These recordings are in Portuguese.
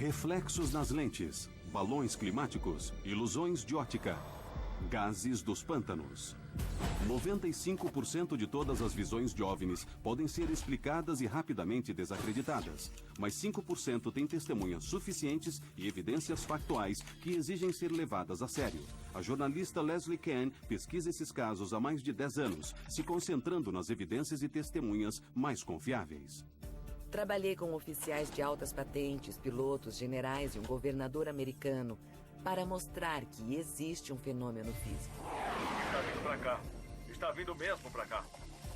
Reflexos nas lentes, balões climáticos, ilusões de ótica, gases dos pântanos. 95% de todas as visões de OVNIs podem ser explicadas e rapidamente desacreditadas, mas 5% têm testemunhas suficientes e evidências factuais que exigem ser levadas a sério. A jornalista Leslie Kean pesquisa esses casos há mais de 10 anos, se concentrando nas evidências e testemunhas mais confiáveis. Trabalhei com oficiais de altas patentes, pilotos, generais e um governador americano para mostrar que existe um fenômeno físico. Está vindo pra cá. Está vindo mesmo pra cá.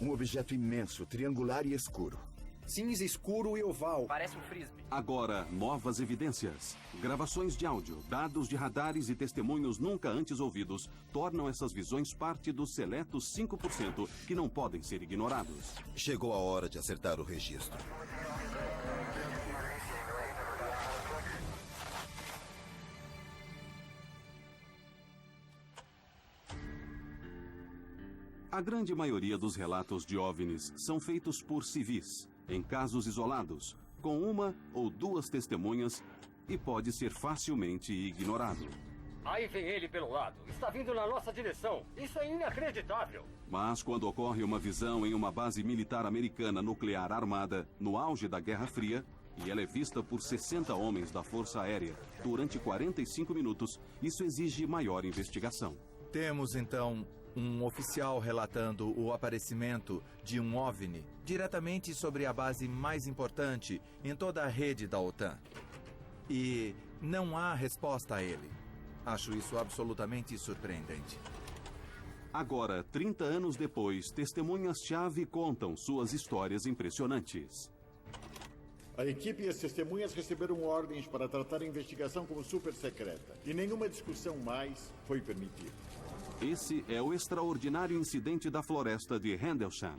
Um objeto imenso, triangular e escuro. Cinza, escuro e oval. Parece um frisbee. Agora, novas evidências. Gravações de áudio, dados de radares e testemunhos nunca antes ouvidos tornam essas visões parte dos seletos 5% que não podem ser ignorados. Chegou a hora de acertar o registro. A grande maioria dos relatos de OVNIs são feitos por civis, em casos isolados, com uma ou duas testemunhas, e pode ser facilmente ignorado. Aí vem ele pelo lado. Está vindo na nossa direção. Isso é inacreditável. Mas quando ocorre uma visão em uma base militar americana nuclear armada, no auge da Guerra Fria, e ela é vista por 60 homens da Força Aérea durante 45 minutos, isso exige maior investigação. Temos, então, um oficial relatando o aparecimento de um OVNI diretamente sobre a base mais importante em toda a rede da OTAN. E não há resposta a ele. Acho isso absolutamente surpreendente. Agora, 30 anos depois, testemunhas-chave contam suas histórias impressionantes. A equipe e as testemunhas receberam ordens para tratar a investigação como super secreta. E nenhuma discussão mais foi permitida. Esse é o extraordinário incidente da floresta de Rendlesham.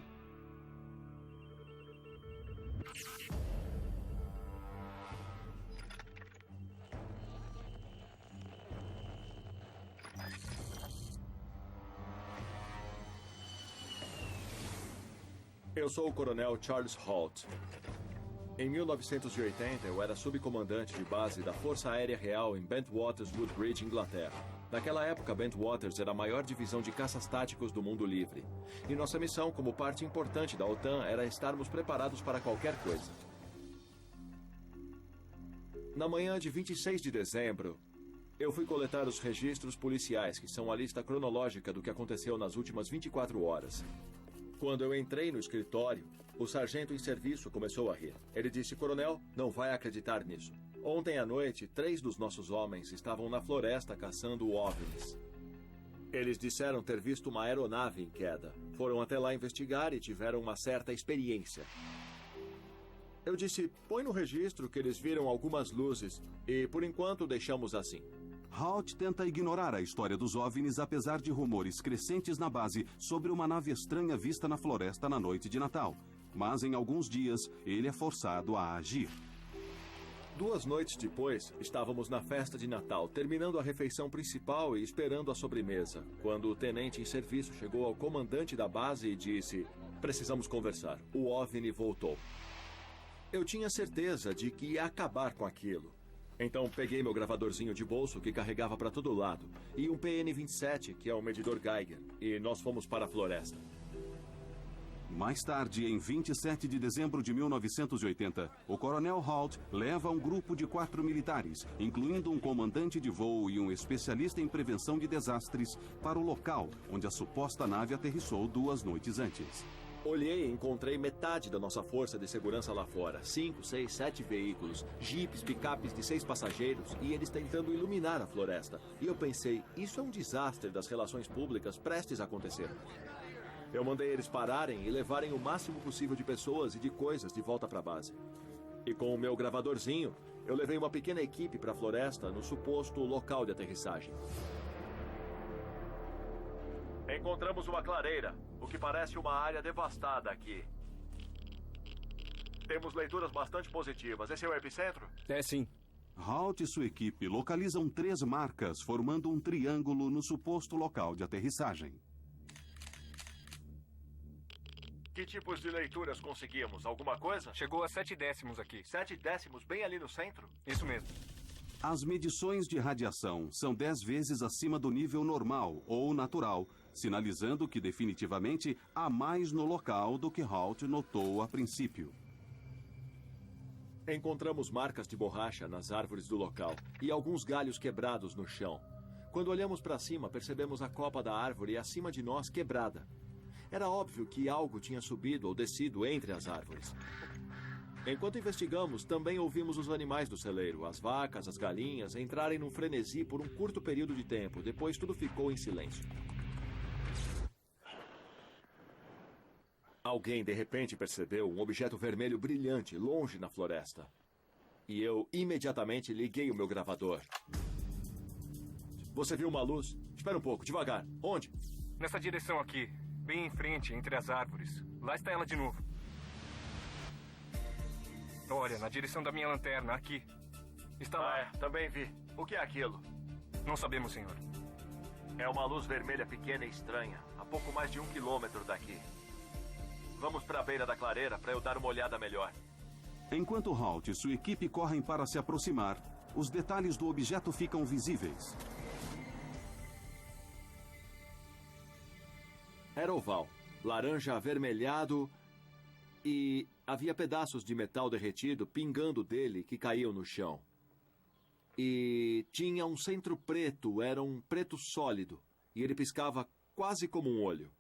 Eu sou o coronel Charles Holt. Em 1980, eu era subcomandante de base da Força Aérea Real em Bentwaters, Woodbridge, Inglaterra. Naquela época, Bentwaters era a maior divisão de caças táticos do mundo livre. E nossa missão, como parte importante da OTAN, era estarmos preparados para qualquer coisa. Na manhã de 26 de dezembro, eu fui coletar os registros policiais, que são a lista cronológica do que aconteceu nas últimas 24 horas. Quando eu entrei no escritório, o sargento em serviço começou a rir. Ele disse: "Coronel, não vai acreditar nisso. Ontem à noite, 3 dos nossos homens estavam na floresta caçando OVNIs. Eles disseram ter visto uma aeronave em queda. Foram até lá investigar e tiveram uma certa experiência." Eu disse: "Põe no registro que eles viram algumas luzes e, por enquanto, deixamos assim." Holt tenta ignorar a história dos OVNIs apesar de rumores crescentes na base sobre uma nave estranha vista na floresta na noite de Natal. Mas em alguns dias, ele é forçado a agir. 2 noites depois, estávamos na festa de Natal, terminando a refeição principal e esperando a sobremesa, quando o tenente em serviço chegou ao comandante da base e disse: "Precisamos conversar. O OVNI voltou." Eu tinha certeza de que ia acabar com aquilo. Então peguei meu gravadorzinho de bolso que carregava para todo lado e um PN-27, que é um medidor Geiger, e nós fomos para a floresta. Mais tarde, em 27 de dezembro de 1980, o coronel Holt leva um grupo de 4 militares, incluindo um comandante de voo e um especialista em prevenção de desastres, para o local onde a suposta nave aterrissou 2 noites antes. Olhei e encontrei metade da nossa força de segurança lá fora. 5, 6, 7 veículos, jipes, picapes de 6 passageiros e eles tentando iluminar a floresta. E eu pensei, isso é um desastre das relações públicas prestes a acontecer. Eu mandei eles pararem e levarem o máximo possível de pessoas e de coisas de volta para a base. E com o meu gravadorzinho, eu levei uma pequena equipe para a floresta no suposto local de aterrissagem. Encontramos uma clareira, o que parece uma área devastada aqui. Temos leituras bastante positivas. Esse é o epicentro? É sim. Holt e sua equipe localizam 3 marcas, formando um triângulo no suposto local de aterrissagem. Que tipos de leituras conseguimos? Alguma coisa? Chegou a 7 décimos aqui. 7 décimos bem ali no centro? Isso mesmo. As medições de radiação são 10 vezes acima do nível normal ou natural, sinalizando que definitivamente há mais no local do que Halt notou a princípio. Encontramos marcas de borracha nas árvores do local e alguns galhos quebrados no chão. Quando olhamos para cima, percebemos a copa da árvore acima de nós quebrada. Era óbvio que algo tinha subido ou descido entre as árvores. Enquanto investigamos, também ouvimos os animais do celeiro, as vacas, as galinhas, entrarem num frenesi por um curto período de tempo. Depois tudo ficou em silêncio. Alguém, de repente, percebeu um objeto vermelho brilhante longe na floresta. E eu imediatamente liguei o meu gravador. Você viu uma luz? Espera um pouco, devagar. Onde? Nessa direção aqui, bem em frente, entre as árvores. Lá está ela de novo. Olha, na direção da minha lanterna, aqui. Está lá. Também vi. O que é aquilo? Não sabemos, senhor. É uma luz vermelha pequena e estranha, a pouco mais de 1 quilômetro daqui. Vamos para a beira da clareira para eu dar uma olhada melhor. Enquanto Halt e sua equipe correm para se aproximar, os detalhes do objeto ficam visíveis. Era oval, laranja avermelhado e havia pedaços de metal derretido pingando dele que caíam no chão. E tinha um centro preto, era um preto sólido, e ele piscava quase como um olho.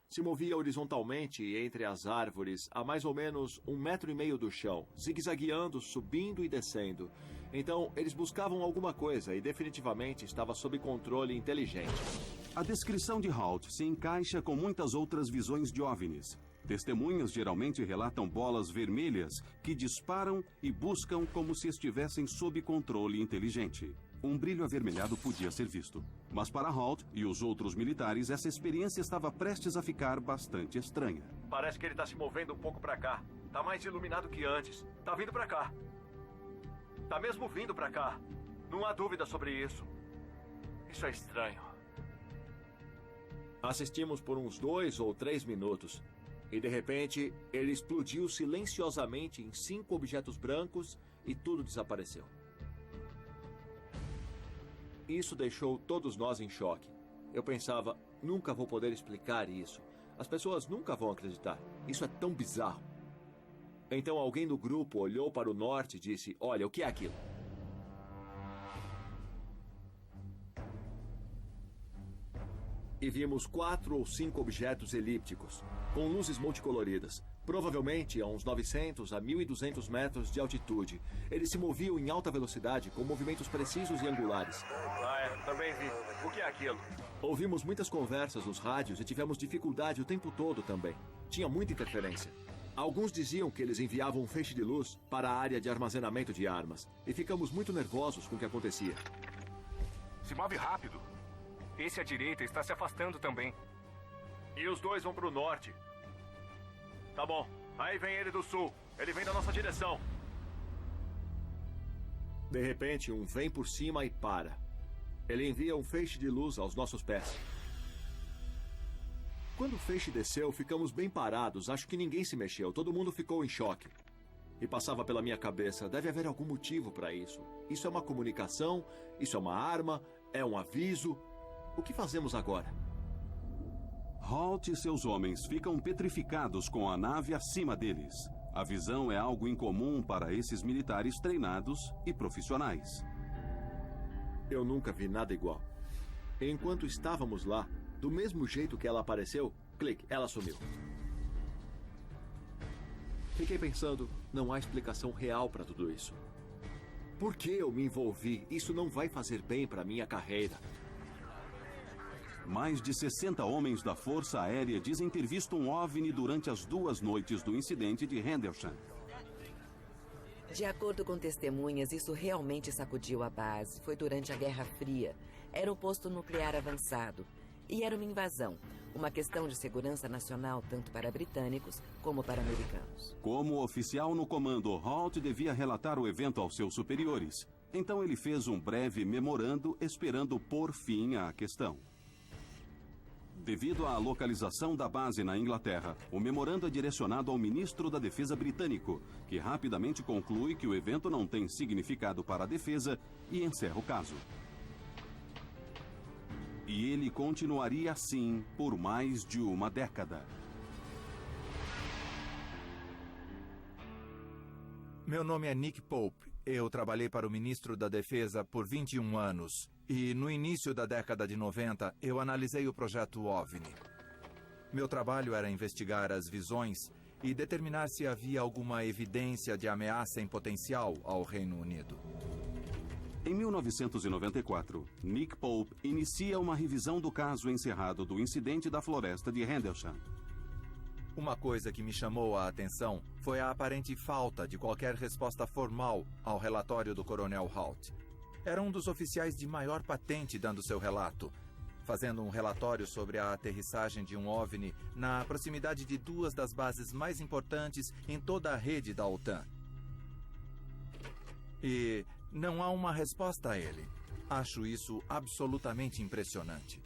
Se movia horizontalmente entre as árvores a mais ou menos 1,5 metro do chão, zigue-zagueando, subindo e descendo. Então, eles buscavam alguma coisa e definitivamente estava sob controle inteligente. A descrição de Halt se encaixa com muitas outras visões de OVNIs. Testemunhas geralmente relatam bolas vermelhas que disparam e buscam como se estivessem sob controle inteligente. Um brilho avermelhado podia ser visto. Mas para Halt e os outros militares, essa experiência estava prestes a ficar bastante estranha. Parece que ele está se movendo um pouco para cá. Está mais iluminado que antes. Está vindo para cá. Está mesmo vindo para cá. Não há dúvida sobre isso. Isso é estranho. Assistimos por uns 2 ou 3 minutos. E de repente, ele explodiu silenciosamente em 5 objetos brancos e tudo desapareceu. Isso deixou todos nós em choque. Eu pensava, nunca vou poder explicar isso. As pessoas nunca vão acreditar. Isso é tão bizarro. Então alguém do grupo olhou para o norte e disse, olha, o que é aquilo? E vimos 4 ou 5 objetos elípticos, com luzes multicoloridas, provavelmente a uns 900 a 1.200 metros de altitude. Eles se moviam em alta velocidade, com movimentos precisos e angulares. Também vi. O que é aquilo? Ouvimos muitas conversas nos rádios e tivemos dificuldade o tempo todo também. Tinha muita interferência. Alguns diziam que eles enviavam um feixe de luz para a área de armazenamento de armas, e ficamos muito nervosos com o que acontecia. Se move rápido. Esse à direita está se afastando também. E os 2 vão para o norte. Tá bom. Aí vem ele do sul. Ele vem da nossa direção. De repente, um vem por cima e para. Ele envia um feixe de luz aos nossos pés. Quando o feixe desceu, ficamos bem parados. Acho que ninguém se mexeu. Todo mundo ficou em choque. E passava pela minha cabeça, deve haver algum motivo para isso. Isso é uma comunicação, isso é uma arma, é um aviso. O que fazemos agora? Halt e seus homens ficam petrificados com a nave acima deles. A visão é algo incomum para esses militares treinados e profissionais. Eu nunca vi nada igual. Enquanto estávamos lá, do mesmo jeito que ela apareceu, clique, ela sumiu. Fiquei pensando, não há explicação real para tudo isso. Por que eu me envolvi? Isso não vai fazer bem para minha carreira. Mais de 60 homens da Força Aérea dizem ter visto um OVNI durante as 2 noites do incidente de Rendlesham. De acordo com testemunhas, isso realmente sacudiu a base. Foi durante a Guerra Fria. Era um posto nuclear avançado. E era uma invasão. Uma questão de segurança nacional tanto para britânicos como para americanos. Como oficial no comando, Halt devia relatar o evento aos seus superiores. Então ele fez um breve memorando esperando pôr fim à questão. Devido à localização da base na Inglaterra, o memorando é direcionado ao ministro da Defesa britânico, que rapidamente conclui que o evento não tem significado para a defesa e encerra o caso. E ele continuaria assim por mais de uma década. Meu nome é Nick Pope. Eu trabalhei para o ministro da Defesa por 21 anos. E no início da década de 90, eu analisei o projeto OVNI. Meu trabalho era investigar as visões e determinar se havia alguma evidência de ameaça em potencial ao Reino Unido. Em 1994, Nick Pope inicia uma revisão do caso encerrado do incidente da floresta de Rendlesham. Uma coisa que me chamou a atenção foi a aparente falta de qualquer resposta formal ao relatório do Coronel Halt. Era um dos oficiais de maior patente dando seu relato, fazendo um relatório sobre a aterrissagem de um OVNI na proximidade de duas das bases mais importantes em toda a rede da OTAN. E não há uma resposta a ele. Acho isso absolutamente impressionante.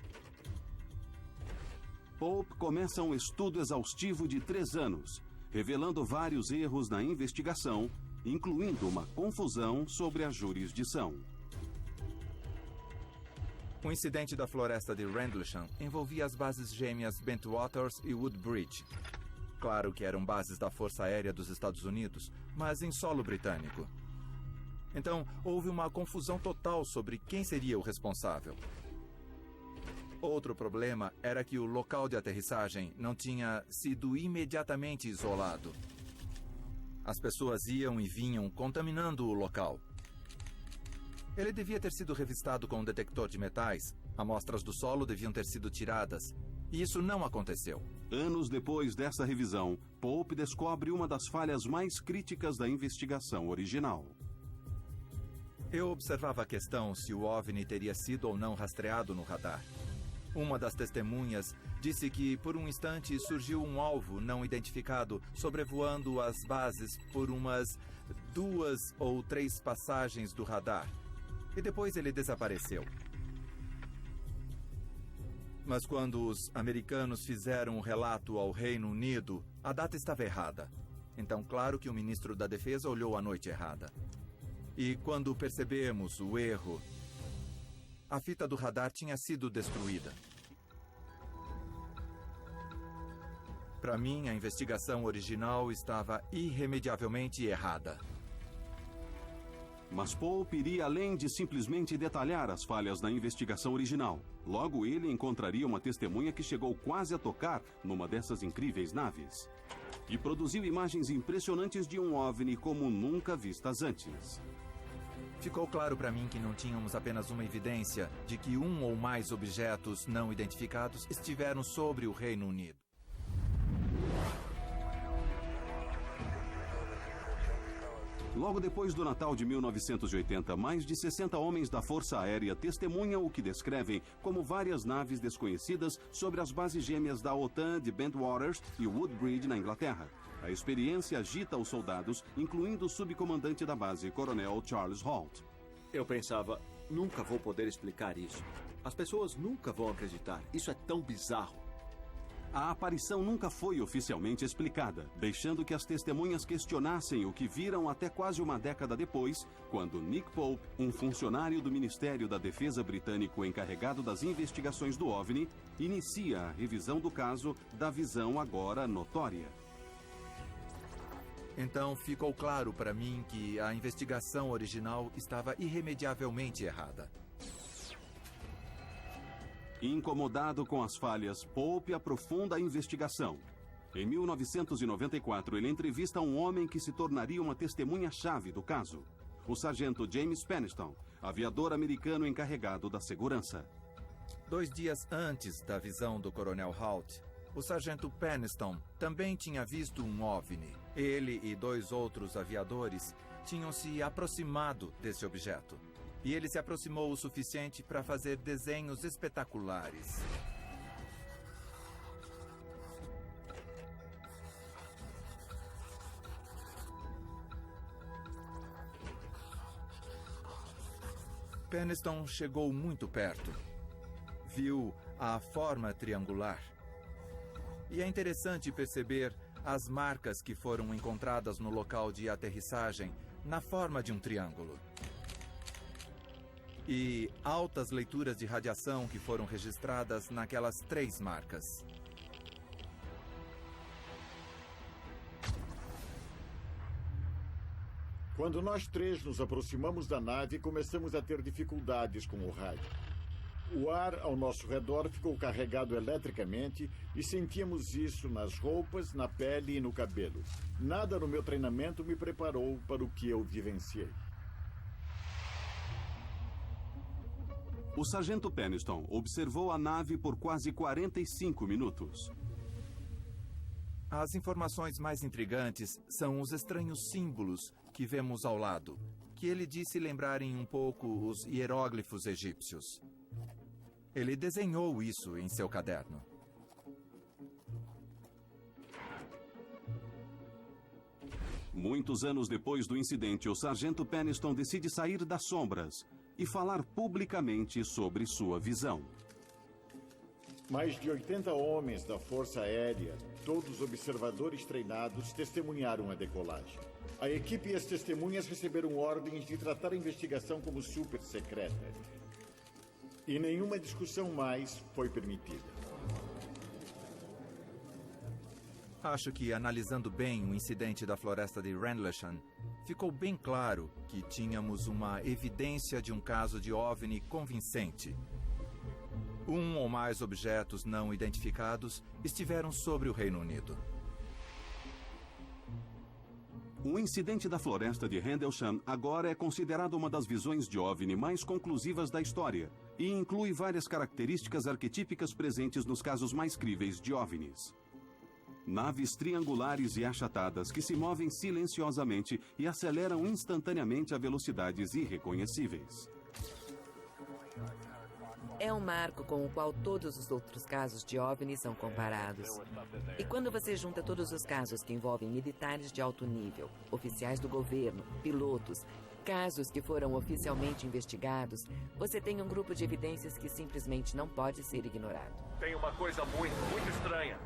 Pope começa um estudo exaustivo de 3 anos, revelando vários erros na investigação, incluindo uma confusão sobre a jurisdição. O incidente da floresta de Rendlesham envolvia as bases gêmeas Bentwaters e Woodbridge. Claro que eram bases da Força Aérea dos Estados Unidos, mas em solo britânico. Então, houve uma confusão total sobre quem seria o responsável. Outro problema era que o local de aterrissagem não tinha sido imediatamente isolado. As pessoas iam e vinham contaminando o local. Ele devia ter sido revistado com um detector de metais. Amostras do solo deviam ter sido tiradas. E isso não aconteceu. Anos depois dessa revisão, Pope descobre uma das falhas mais críticas da investigação original. Eu observava a questão se o OVNI teria sido ou não rastreado no radar. Uma das testemunhas disse que, por um instante, surgiu um alvo não identificado sobrevoando as bases por umas 2 ou 3 passagens do radar. E depois ele desapareceu. Mas quando os americanos fizeram o relato ao Reino Unido, a data estava errada. Então, claro que o ministro da Defesa olhou a noite errada. E quando percebemos o erro, a fita do radar tinha sido destruída. Para mim, a investigação original estava irremediavelmente errada. Mas Pope iria além de simplesmente detalhar as falhas da investigação original. Logo, ele encontraria uma testemunha que chegou quase a tocar numa dessas incríveis naves. E produziu imagens impressionantes de um OVNI como nunca vistas antes. Ficou claro para mim que não tínhamos apenas uma evidência de que um ou mais objetos não identificados estiveram sobre o Reino Unido. Logo depois do Natal de 1980, mais de 60 homens da Força Aérea testemunham o que descrevem como várias naves desconhecidas sobre as bases gêmeas da OTAN de Bentwaters e Woodbridge, na Inglaterra. A experiência agita os soldados, incluindo o subcomandante da base, Coronel Charles Halt. Eu pensava, nunca vou poder explicar isso. As pessoas nunca vão acreditar. Isso é tão bizarro. A aparição nunca foi oficialmente explicada, deixando que as testemunhas questionassem o que viram até quase uma década depois, quando Nick Pope, um funcionário do Ministério da Defesa britânico encarregado das investigações do OVNI, inicia a revisão do caso da visão agora notória. Então ficou claro para mim que a investigação original estava irremediavelmente errada. Incomodado com as falhas, Pope aprofunda a investigação. Em 1994, ele entrevista um homem que se tornaria uma testemunha-chave do caso, o sargento James Peniston, aviador americano encarregado da segurança. 2 dias antes da visão do Coronel Halt, o sargento Peniston também tinha visto um OVNI. Ele e 2 outros aviadores tinham se aproximado desse objeto. E ele se aproximou o suficiente para fazer desenhos espetaculares. Peniston chegou muito perto. Viu a forma triangular. E é interessante perceber as marcas que foram encontradas no local de aterrissagem na forma de um triângulo. E altas leituras de radiação que foram registradas naquelas 3 marcas. Quando nós 3 nos aproximamos da nave, começamos a ter dificuldades com o rádio. O ar ao nosso redor ficou carregado eletricamente e sentíamos isso nas roupas, na pele e no cabelo. Nada no meu treinamento me preparou para o que eu vivenciei. O sargento Peniston observou a nave por quase 45 minutos. As informações mais intrigantes são os estranhos símbolos que vemos ao lado, que ele disse lembrarem um pouco os hieróglifos egípcios. Ele desenhou isso em seu caderno. Muitos anos depois do incidente, o sargento Peniston decide sair das sombras e falar publicamente sobre sua visão. Mais de 80 homens da Força Aérea, todos observadores treinados, testemunharam a decolagem. A equipe e as testemunhas receberam ordens de tratar a investigação como super secreta. E nenhuma discussão mais foi permitida. Acho que, analisando bem o incidente da floresta de Rendlesham, ficou bem claro que tínhamos uma evidência de um caso de OVNI convincente. Um ou mais objetos não identificados estiveram sobre o Reino Unido. O incidente da floresta de Rendlesham agora é considerado uma das visões de OVNI mais conclusivas da história e inclui várias características arquetípicas presentes nos casos mais críveis de OVNIs. Naves triangulares e achatadas que se movem silenciosamente e aceleram instantaneamente a velocidades irreconhecíveis. É um marco com o qual todos os outros casos de OVNI são comparados. E quando você junta todos os casos que envolvem militares de alto nível, oficiais do governo, pilotos, casos que foram oficialmente investigados, você tem um grupo de evidências que simplesmente não pode ser ignorado. Tem uma coisa muito estranha.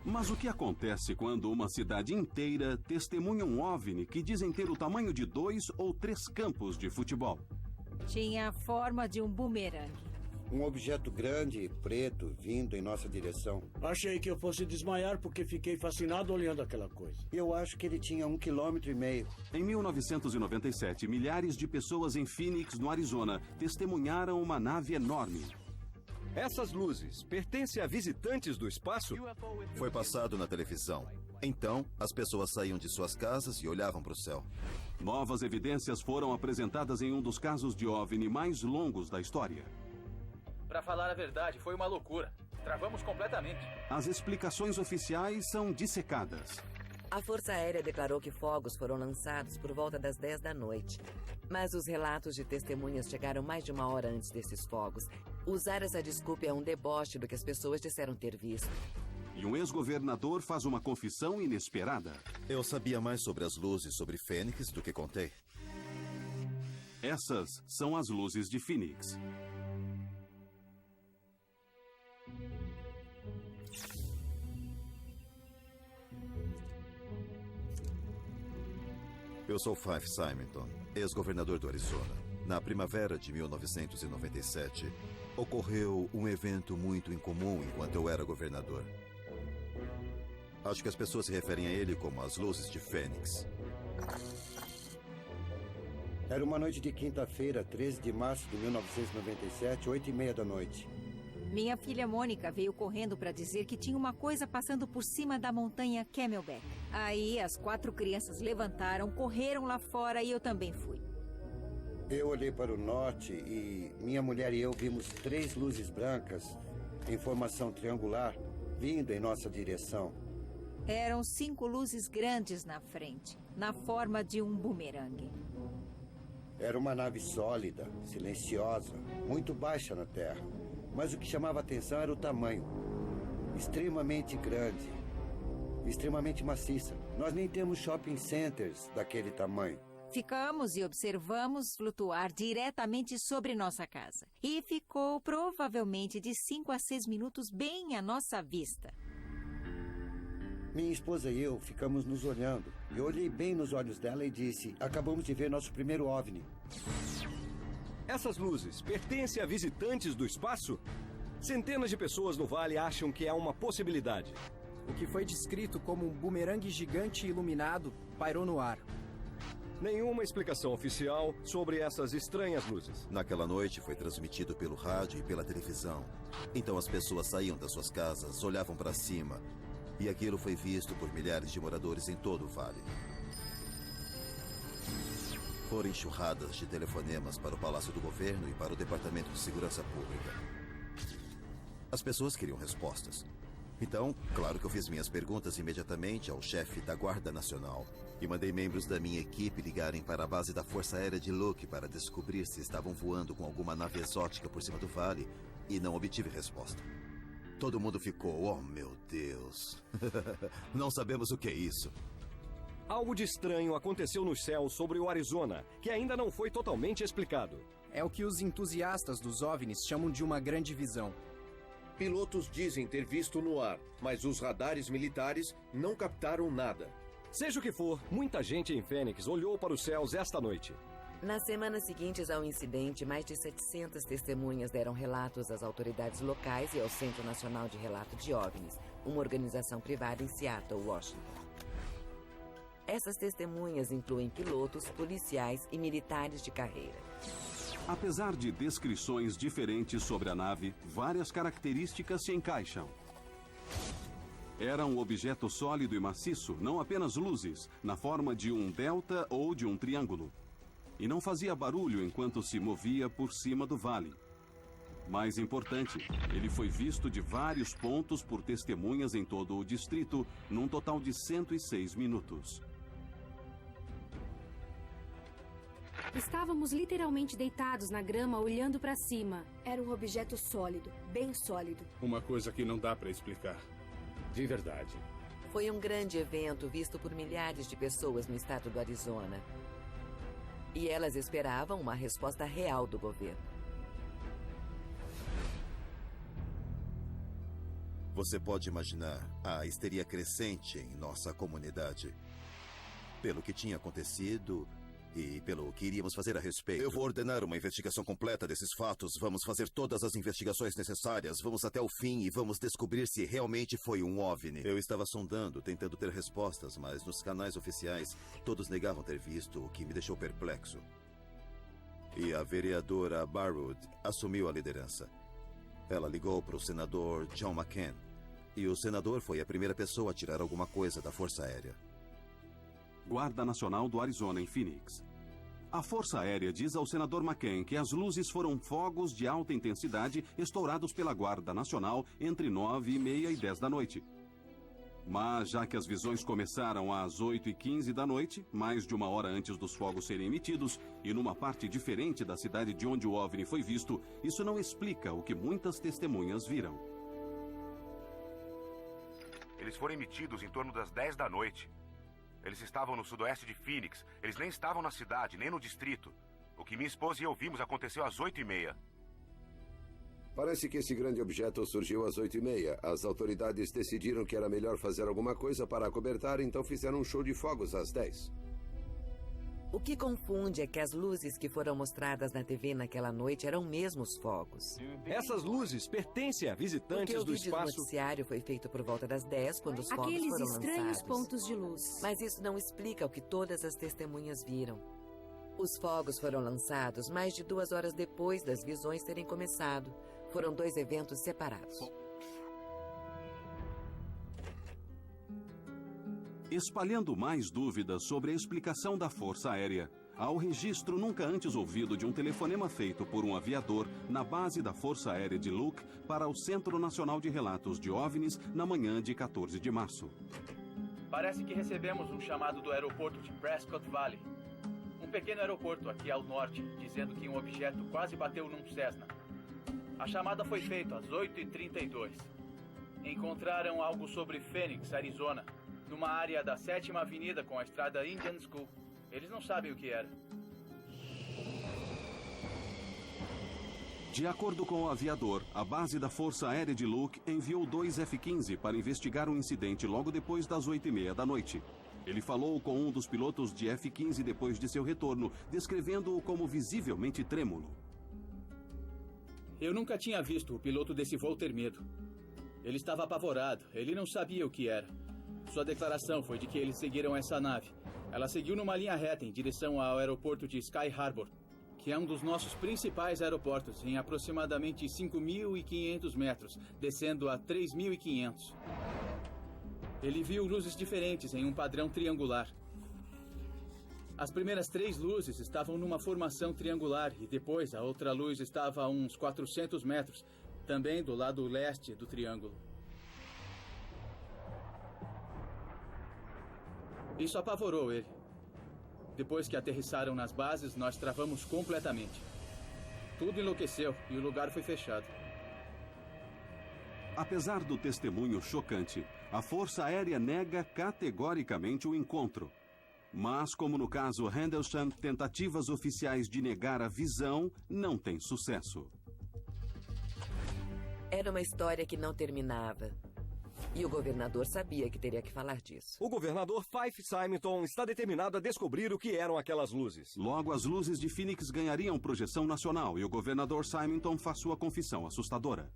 Mas o que acontece quando uma cidade inteira testemunha um OVNI que dizem ter o tamanho de 2 ou 3 campos de futebol? Tinha a forma de um bumerangue. Um objeto grande, preto, vindo em nossa direção. Achei que eu fosse desmaiar porque fiquei fascinado olhando aquela coisa. Eu acho que ele tinha 1,5 km. Em 1997, milhares de pessoas em Phoenix, no Arizona, testemunharam uma nave enorme. Essas luzes pertencem a visitantes do espaço? Foi passado na televisão. Então, as pessoas saíam de suas casas e olhavam para o céu. Novas evidências foram apresentadas em um dos casos de OVNI mais longos da história. Pra falar a verdade, foi uma loucura. Travamos completamente. As explicações oficiais são dissecadas. A Força Aérea declarou que fogos foram lançados por volta das 10 da noite. Mas os relatos de testemunhas chegaram mais de 1 hora antes desses fogos. Usar essa desculpa é um deboche do que as pessoas disseram ter visto. E um ex-governador faz uma confissão inesperada. Eu sabia mais sobre as luzes sobre Fênix do que contei. Essas são as luzes de Phoenix. Eu sou Fife Symington, ex-governador do Arizona. Na primavera de 1997, ocorreu um evento muito incomum enquanto eu era governador. Acho que as pessoas se referem a ele como as luzes de Fênix. Era uma noite de quinta-feira, 13 de março de 1997, 8h30 da noite. Minha filha Mônica veio correndo para dizer que tinha uma coisa passando por cima da montanha Camelback. Aí as 4 crianças levantaram, correram lá fora e eu também fui. Eu olhei para o norte e minha mulher e eu vimos 3 luzes brancas em formação triangular vindo em nossa direção. Eram 5 luzes grandes na frente, na forma de um bumerangue. Era uma nave sólida, silenciosa, muito baixa na Terra. Mas o que chamava a atenção era o tamanho. Extremamente grande. Extremamente maciça. Nós nem temos shopping centers daquele tamanho. Ficamos e observamos flutuar diretamente sobre nossa casa. E ficou provavelmente de 5 a 6 minutos bem à nossa vista. Minha esposa e eu ficamos nos olhando. Eu olhei bem nos olhos dela e disse: acabamos de ver nosso primeiro OVNI. Essas luzes pertencem a visitantes do espaço? Centenas de pessoas no vale acham que é uma possibilidade. O que foi descrito como um bumerangue gigante iluminado pairou no ar. Nenhuma explicação oficial sobre essas estranhas luzes. Naquela noite foi transmitido pelo rádio e pela televisão. Então as pessoas saíam das suas casas, olhavam para cima. E aquilo foi visto por milhares de moradores em todo o vale. Foram enxurradas de telefonemas para o Palácio do Governo e para o Departamento de Segurança Pública. As pessoas queriam respostas. Então, claro que eu fiz minhas perguntas imediatamente ao chefe da Guarda Nacional e mandei membros da minha equipe ligarem para a base da Força Aérea de Luke para descobrir se estavam voando com alguma nave exótica por cima do vale e não obtive resposta. Todo mundo ficou, oh meu Deus, não sabemos o que é isso. Algo de estranho aconteceu nos céus sobre o Arizona, que ainda não foi totalmente explicado. É o que os entusiastas dos OVNIs chamam de uma grande visão. Pilotos dizem ter visto no ar, mas os radares militares não captaram nada. Seja o que for, muita gente em Phoenix olhou para os céus esta noite. Nas semanas seguintes ao incidente, mais de 700 testemunhas deram relatos às autoridades locais e ao Centro Nacional de Relato de OVNIs, uma organização privada em Seattle, Washington. Essas testemunhas incluem pilotos, policiais e militares de carreira. Apesar de descrições diferentes sobre a nave, várias características se encaixam. Era um objeto sólido e maciço, não apenas luzes, na forma de um delta ou de um triângulo. E não fazia barulho enquanto se movia por cima do vale. Mais importante, ele foi visto de vários pontos por testemunhas em todo o distrito, num total de 106 minutos. Estávamos literalmente deitados na grama, olhando para cima. Era um objeto sólido, bem sólido. Uma coisa que não dá para explicar. De verdade. Foi um grande evento visto por milhares de pessoas no estado do Arizona. E elas esperavam uma resposta real do governo. Você pode imaginar a histeria crescente em nossa comunidade. Pelo que tinha acontecido e pelo que iríamos fazer a respeito. Eu vou ordenar uma investigação completa desses fatos. Vamos fazer todas as investigações necessárias. Vamos até o fim e vamos descobrir se realmente foi um OVNI. Eu estava sondando, tentando ter respostas, mas nos canais oficiais todos negavam ter visto, o que me deixou perplexo. E a vereadora Barwood assumiu a liderança. Ela ligou para o senador John McCain. E o senador foi a primeira pessoa a tirar alguma coisa da Força Aérea. Guarda Nacional do Arizona, em Phoenix. A Força Aérea diz ao senador McCain que as luzes foram fogos de alta intensidade estourados pela Guarda Nacional entre 9h30 e 10 da noite. Mas, já que as visões começaram às 8h15 da noite, mais de uma hora antes dos fogos serem emitidos, e numa parte diferente da cidade de onde o OVNI foi visto, isso não explica o que muitas testemunhas viram. Eles foram emitidos em torno das 10 da noite. Eles estavam no sudoeste de Phoenix. Eles nem estavam na cidade, nem no distrito. O que minha esposa e eu vimos aconteceu às 8h30. Parece que esse grande objeto surgiu às 8h30. As autoridades decidiram que era melhor fazer alguma coisa para acobertar, então fizeram um show de fogos às 10. O que confunde é que as luzes que foram mostradas na TV naquela noite eram mesmo os fogos. Essas luzes pertencem a visitantes do espaço. O vídeo do noticiário foi feito por volta das 10, quando os fogos Aqueles foram estranhos lançados. pontos de luz. Mas isso não explica o que todas as testemunhas viram. Os fogos foram lançados mais de 2 horas depois das visões terem começado. Foram 2 eventos separados. Espalhando mais dúvidas sobre a explicação da Força Aérea, há o registro nunca antes ouvido de um telefonema feito por um aviador na base da Força Aérea de Luke para o Centro Nacional de Relatos de OVNIs na manhã de 14 de março. Parece que recebemos um chamado do aeroporto de Prescott Valley. Um pequeno aeroporto aqui ao norte, dizendo que um objeto quase bateu num Cessna. A chamada foi feita às 8h32. Encontraram algo sobre Phoenix, Arizona, numa área da 7ª Avenida com a estrada Indian School. Eles não sabem o que era. De acordo com o aviador, a base da Força Aérea de Luke enviou 2 F-15 para investigar um incidente logo depois das 8h30 da noite. Ele falou com um dos pilotos de F-15 depois de seu retorno, descrevendo-o como visivelmente trêmulo. Eu nunca tinha visto o piloto desse voo ter medo. Ele estava apavorado, ele não sabia o que era. Sua declaração foi de que eles seguiram essa nave. Ela seguiu numa linha reta em direção ao aeroporto de Sky Harbor, que é um dos nossos principais aeroportos, em aproximadamente 5.500 metros, descendo a 3.500. Ele viu luzes diferentes em um padrão triangular. As primeiras 3 luzes estavam numa formação triangular e depois a outra luz estava a uns 400 metros, também do lado leste do triângulo. Isso apavorou ele. Depois que aterrissaram nas bases, nós travamos completamente. Tudo enlouqueceu e o lugar foi fechado. Apesar do testemunho chocante, a Força Aérea nega categoricamente o encontro. Mas, como no caso Rendlesham, tentativas oficiais de negar a visão não têm sucesso. Era uma história que não terminava. E o governador sabia que teria que falar disso. O governador Fife Symington está determinado a descobrir o que eram aquelas luzes. Logo, as luzes de Phoenix ganhariam projeção nacional e o governador Symington faz sua confissão assustadora.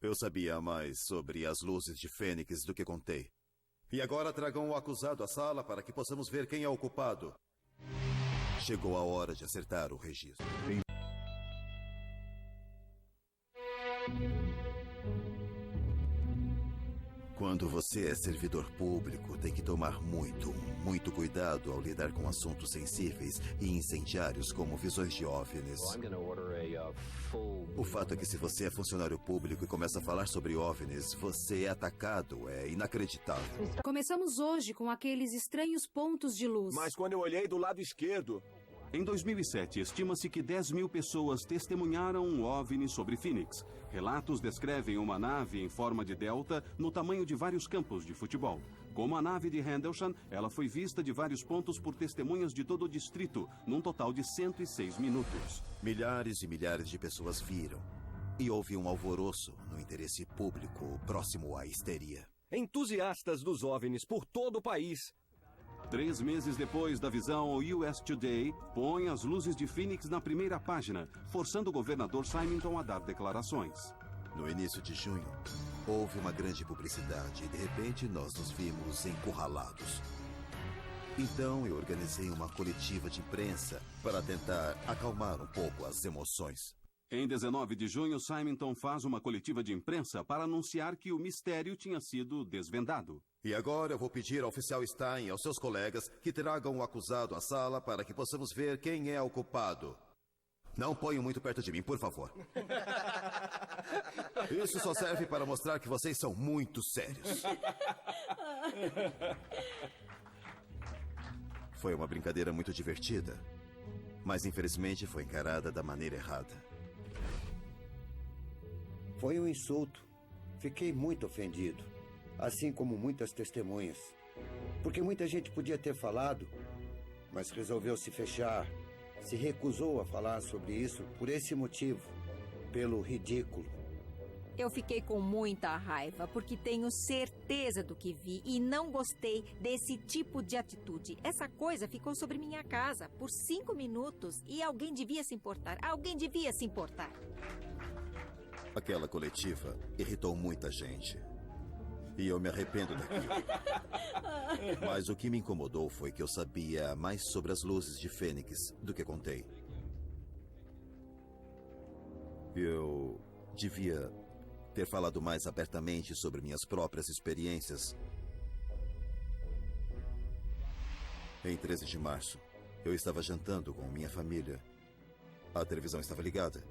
Eu sabia mais sobre as luzes de Fênix do que contei. E agora tragam o acusado à sala para que possamos ver quem é o culpado. Chegou a hora de acertar o registro. Quando você é servidor público, tem que tomar muito cuidado ao lidar com assuntos sensíveis e incendiários como visões de OVNIs. O fato é que se você é funcionário público e começa a falar sobre OVNIs, você é atacado, é inacreditável. Começamos hoje com aqueles estranhos pontos de luz. Mas quando eu olhei do lado esquerdo... Em 2007, estima-se que 10.000 pessoas testemunharam um OVNI sobre Phoenix. Relatos descrevem uma nave em forma de delta no tamanho de vários campos de futebol. Como a nave de Rendlesham, ela foi vista de vários pontos por testemunhas de todo o distrito, num total de 106 minutos. Milhares e milhares de pessoas viram. E houve um alvoroço no interesse público próximo à histeria. Entusiastas dos OVNIs por todo o país. 3 meses depois da visão, o US Today põe as luzes de Phoenix na primeira página, forçando o governador Symington a dar declarações. No início de junho, houve uma grande publicidade e, de repente, nós nos vimos encurralados. Então, eu organizei uma coletiva de imprensa para tentar acalmar um pouco as emoções. Em 19 de junho, Symington faz uma coletiva de imprensa para anunciar que o mistério tinha sido desvendado. E agora eu vou pedir ao oficial Stein e aos seus colegas que tragam o acusado à sala para que possamos ver quem é o culpado. Não ponham muito perto de mim, por favor. Isso só serve para mostrar que vocês são muito sérios. Foi uma brincadeira muito divertida, mas infelizmente foi encarada da maneira errada. Foi um insulto. Fiquei muito ofendido, assim como muitas testemunhas. Porque muita gente podia ter falado, mas resolveu se fechar, se recusou a falar sobre isso por esse motivo, pelo ridículo. Eu fiquei com muita raiva, porque tenho certeza do que vi e não gostei desse tipo de atitude. Essa coisa ficou sobre minha casa por 5 minutos e alguém devia se importar. Alguém devia se importar. Aquela coletiva irritou muita gente. E eu me arrependo daquilo. Mas o que me incomodou foi que eu sabia mais sobre as luzes de Fênix do que contei. Eu devia ter falado mais abertamente sobre minhas próprias experiências. Em 13 de março, eu estava jantando com minha família. A televisão estava ligada.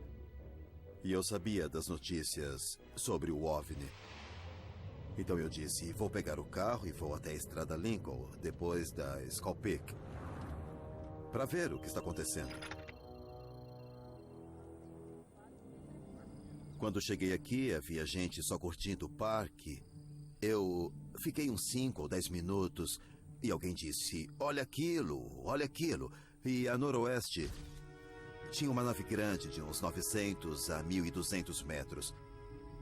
E eu sabia das notícias sobre o OVNI. Então eu disse, vou pegar o carro e vou até a Estrada Lincoln, depois da Skull Peak, para ver o que está acontecendo. Quando cheguei aqui, havia gente só curtindo o parque. Eu fiquei uns 5 ou 10 minutos E alguém disse, olha aquilo, olha aquilo. E a noroeste tinha uma nave grande de uns 900 a 1.200 metros.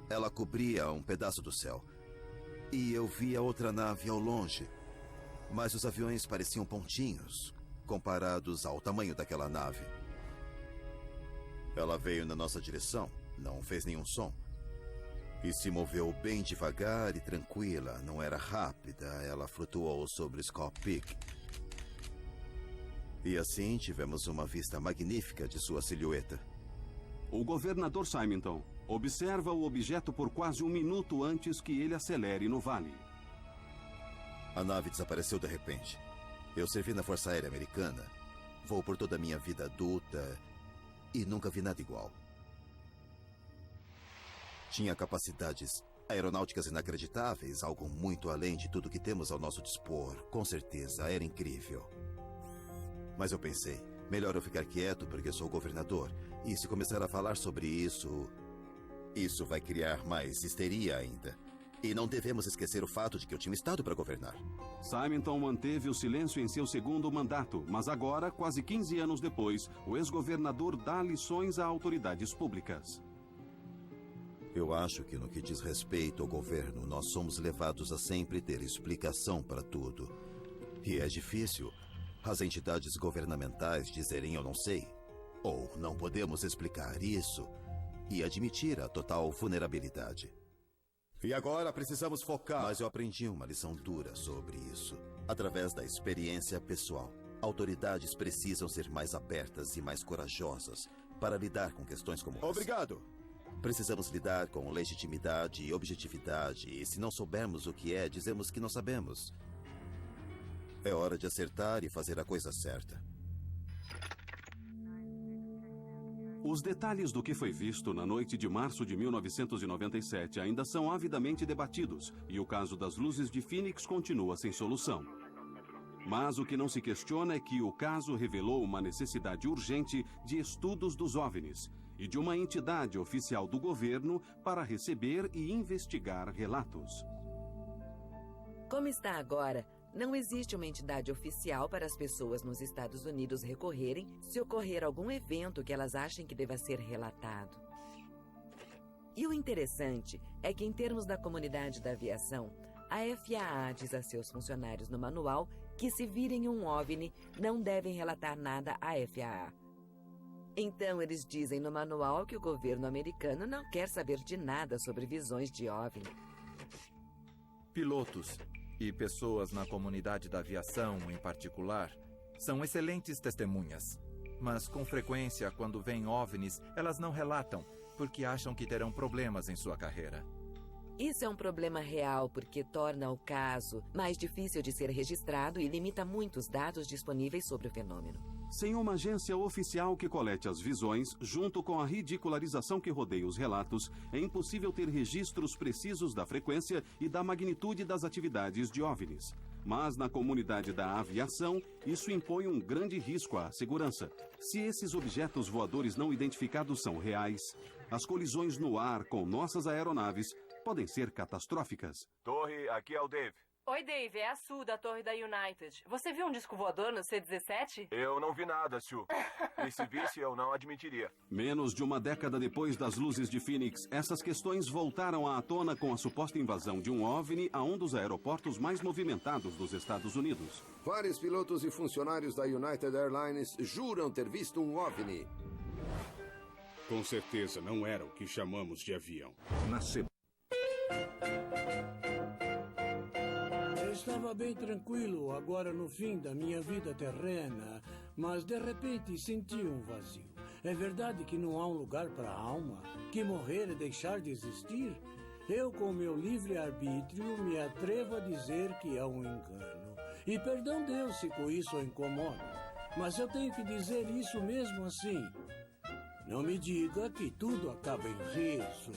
Ela cobria um pedaço do céu. E eu via outra nave ao longe. Mas os aviões pareciam pontinhos, comparados ao tamanho daquela nave. Ela veio na nossa direção, não fez nenhum som. E se moveu bem devagar e tranquila, não era rápida, ela flutuou sobre Skull Peak. E assim tivemos uma vista magnífica de sua silhueta. O governador Simonton observa o objeto por quase 1 minuto antes que ele acelere no vale. A nave desapareceu de repente. Eu servi na Força Aérea Americana, voo por toda a minha vida adulta e nunca vi nada igual. Tinha capacidades aeronáuticas inacreditáveis, algo muito além de tudo que temos ao nosso dispor. Com certeza, era incrível. Mas eu pensei, melhor eu ficar quieto porque sou governador. E se começar a falar sobre isso vai criar mais histeria ainda. E não devemos esquecer o fato de que eu tinha um estado para governar. Simonton manteve o silêncio em seu segundo mandato, mas agora, quase 15 anos depois, o ex-governador dá lições a autoridades públicas. Eu acho que no que diz respeito ao governo, nós somos levados a sempre ter explicação para tudo. E é difícil as entidades governamentais dizerem eu não sei, ou não podemos explicar isso, e admitir a total vulnerabilidade. E agora precisamos focar. Mas eu aprendi uma lição dura sobre isso, através da experiência pessoal. Autoridades precisam ser mais abertas e mais corajosas para lidar com questões como essa. Obrigado! Precisamos lidar com legitimidade e objetividade, e se não soubermos o que é, dizemos que não sabemos. É hora de acertar e fazer a coisa certa. Os detalhes do que foi visto na noite de março de 1997 ainda são avidamente debatidos, e o caso das luzes de Phoenix continua sem solução. Mas o que não se questiona é que o caso revelou uma necessidade urgente de estudos dos OVNIs e de uma entidade oficial do governo para receber e investigar relatos. Como está agora, não existe uma entidade oficial para as pessoas nos Estados Unidos recorrerem se ocorrer algum evento que elas achem que deva ser relatado. E o interessante é que, em termos da comunidade da aviação, a FAA diz a seus funcionários no manual que, se virem um OVNI, não devem relatar nada à FAA. Então, eles dizem no manual que o governo americano não quer saber de nada sobre visões de OVNI. Pilotos e pessoas na comunidade da aviação, em particular, são excelentes testemunhas. Mas, com frequência, quando veem OVNIs, elas não relatam, porque acham que terão problemas em sua carreira. Isso é um problema real porque torna o caso mais difícil de ser registrado e limita muito os dados disponíveis sobre o fenômeno. Sem uma agência oficial que colete as visões, junto com a ridicularização que rodeia os relatos, é impossível ter registros precisos da frequência e da magnitude das atividades de OVNIs. Mas na comunidade da aviação, isso impõe um grande risco à segurança. Se esses objetos voadores não identificados são reais, as colisões no ar com nossas aeronaves podem ser catastróficas. Torre, aqui é o Dave. Oi, Dave, é a Sue, da torre da United. Você viu um disco voador no C-17? Eu não vi nada, Sue. E se visse, eu não admitiria. Menos de uma década depois das luzes de Phoenix, essas questões voltaram à tona com a suposta invasão de um OVNI a um dos aeroportos mais movimentados dos Estados Unidos. Vários pilotos e funcionários da United Airlines juram ter visto um OVNI. Com certeza não era o que chamamos de avião. Eu estava bem tranquilo agora no fim da minha vida terrena, mas de repente senti um vazio. É verdade que não há um lugar para a alma? Que morrer é deixar de existir? Eu, com meu livre-arbítrio, me atrevo a dizer que é um engano. E perdão Deus se com isso o incomoda. Mas eu tenho que dizer isso mesmo assim. Não me diga que tudo acaba em riso.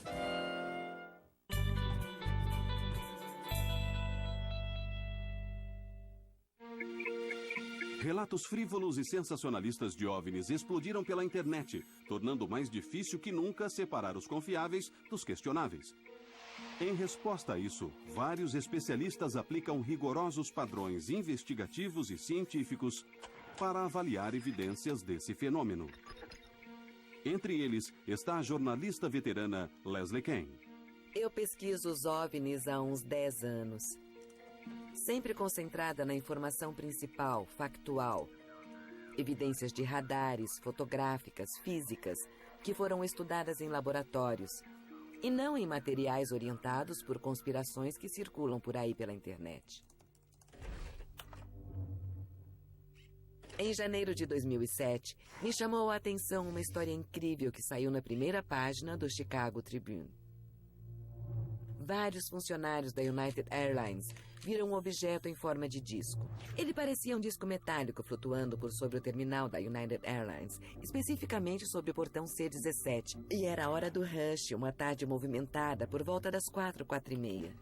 Relatos frívolos e sensacionalistas de OVNIs explodiram pela internet, tornando mais difícil que nunca separar os confiáveis dos questionáveis. Em resposta a isso, vários especialistas aplicam rigorosos padrões investigativos e científicos para avaliar evidências desse fenômeno. Entre eles está a jornalista veterana Leslie Kean. Eu pesquiso os OVNIs há uns 10 anos. Sempre concentrada na informação principal, factual. Evidências de radares, fotográficas, físicas, que foram estudadas em laboratórios. E não em materiais orientados por conspirações que circulam por aí pela internet. Em janeiro de 2007, me chamou a atenção uma história incrível que saiu na primeira página do Chicago Tribune. Vários funcionários da United Airlines viram um objeto em forma de disco. Ele parecia um disco metálico flutuando por sobre o terminal da United Airlines, especificamente sobre o portão C-17. E era a hora do rush, uma tarde movimentada, por volta das 4h30.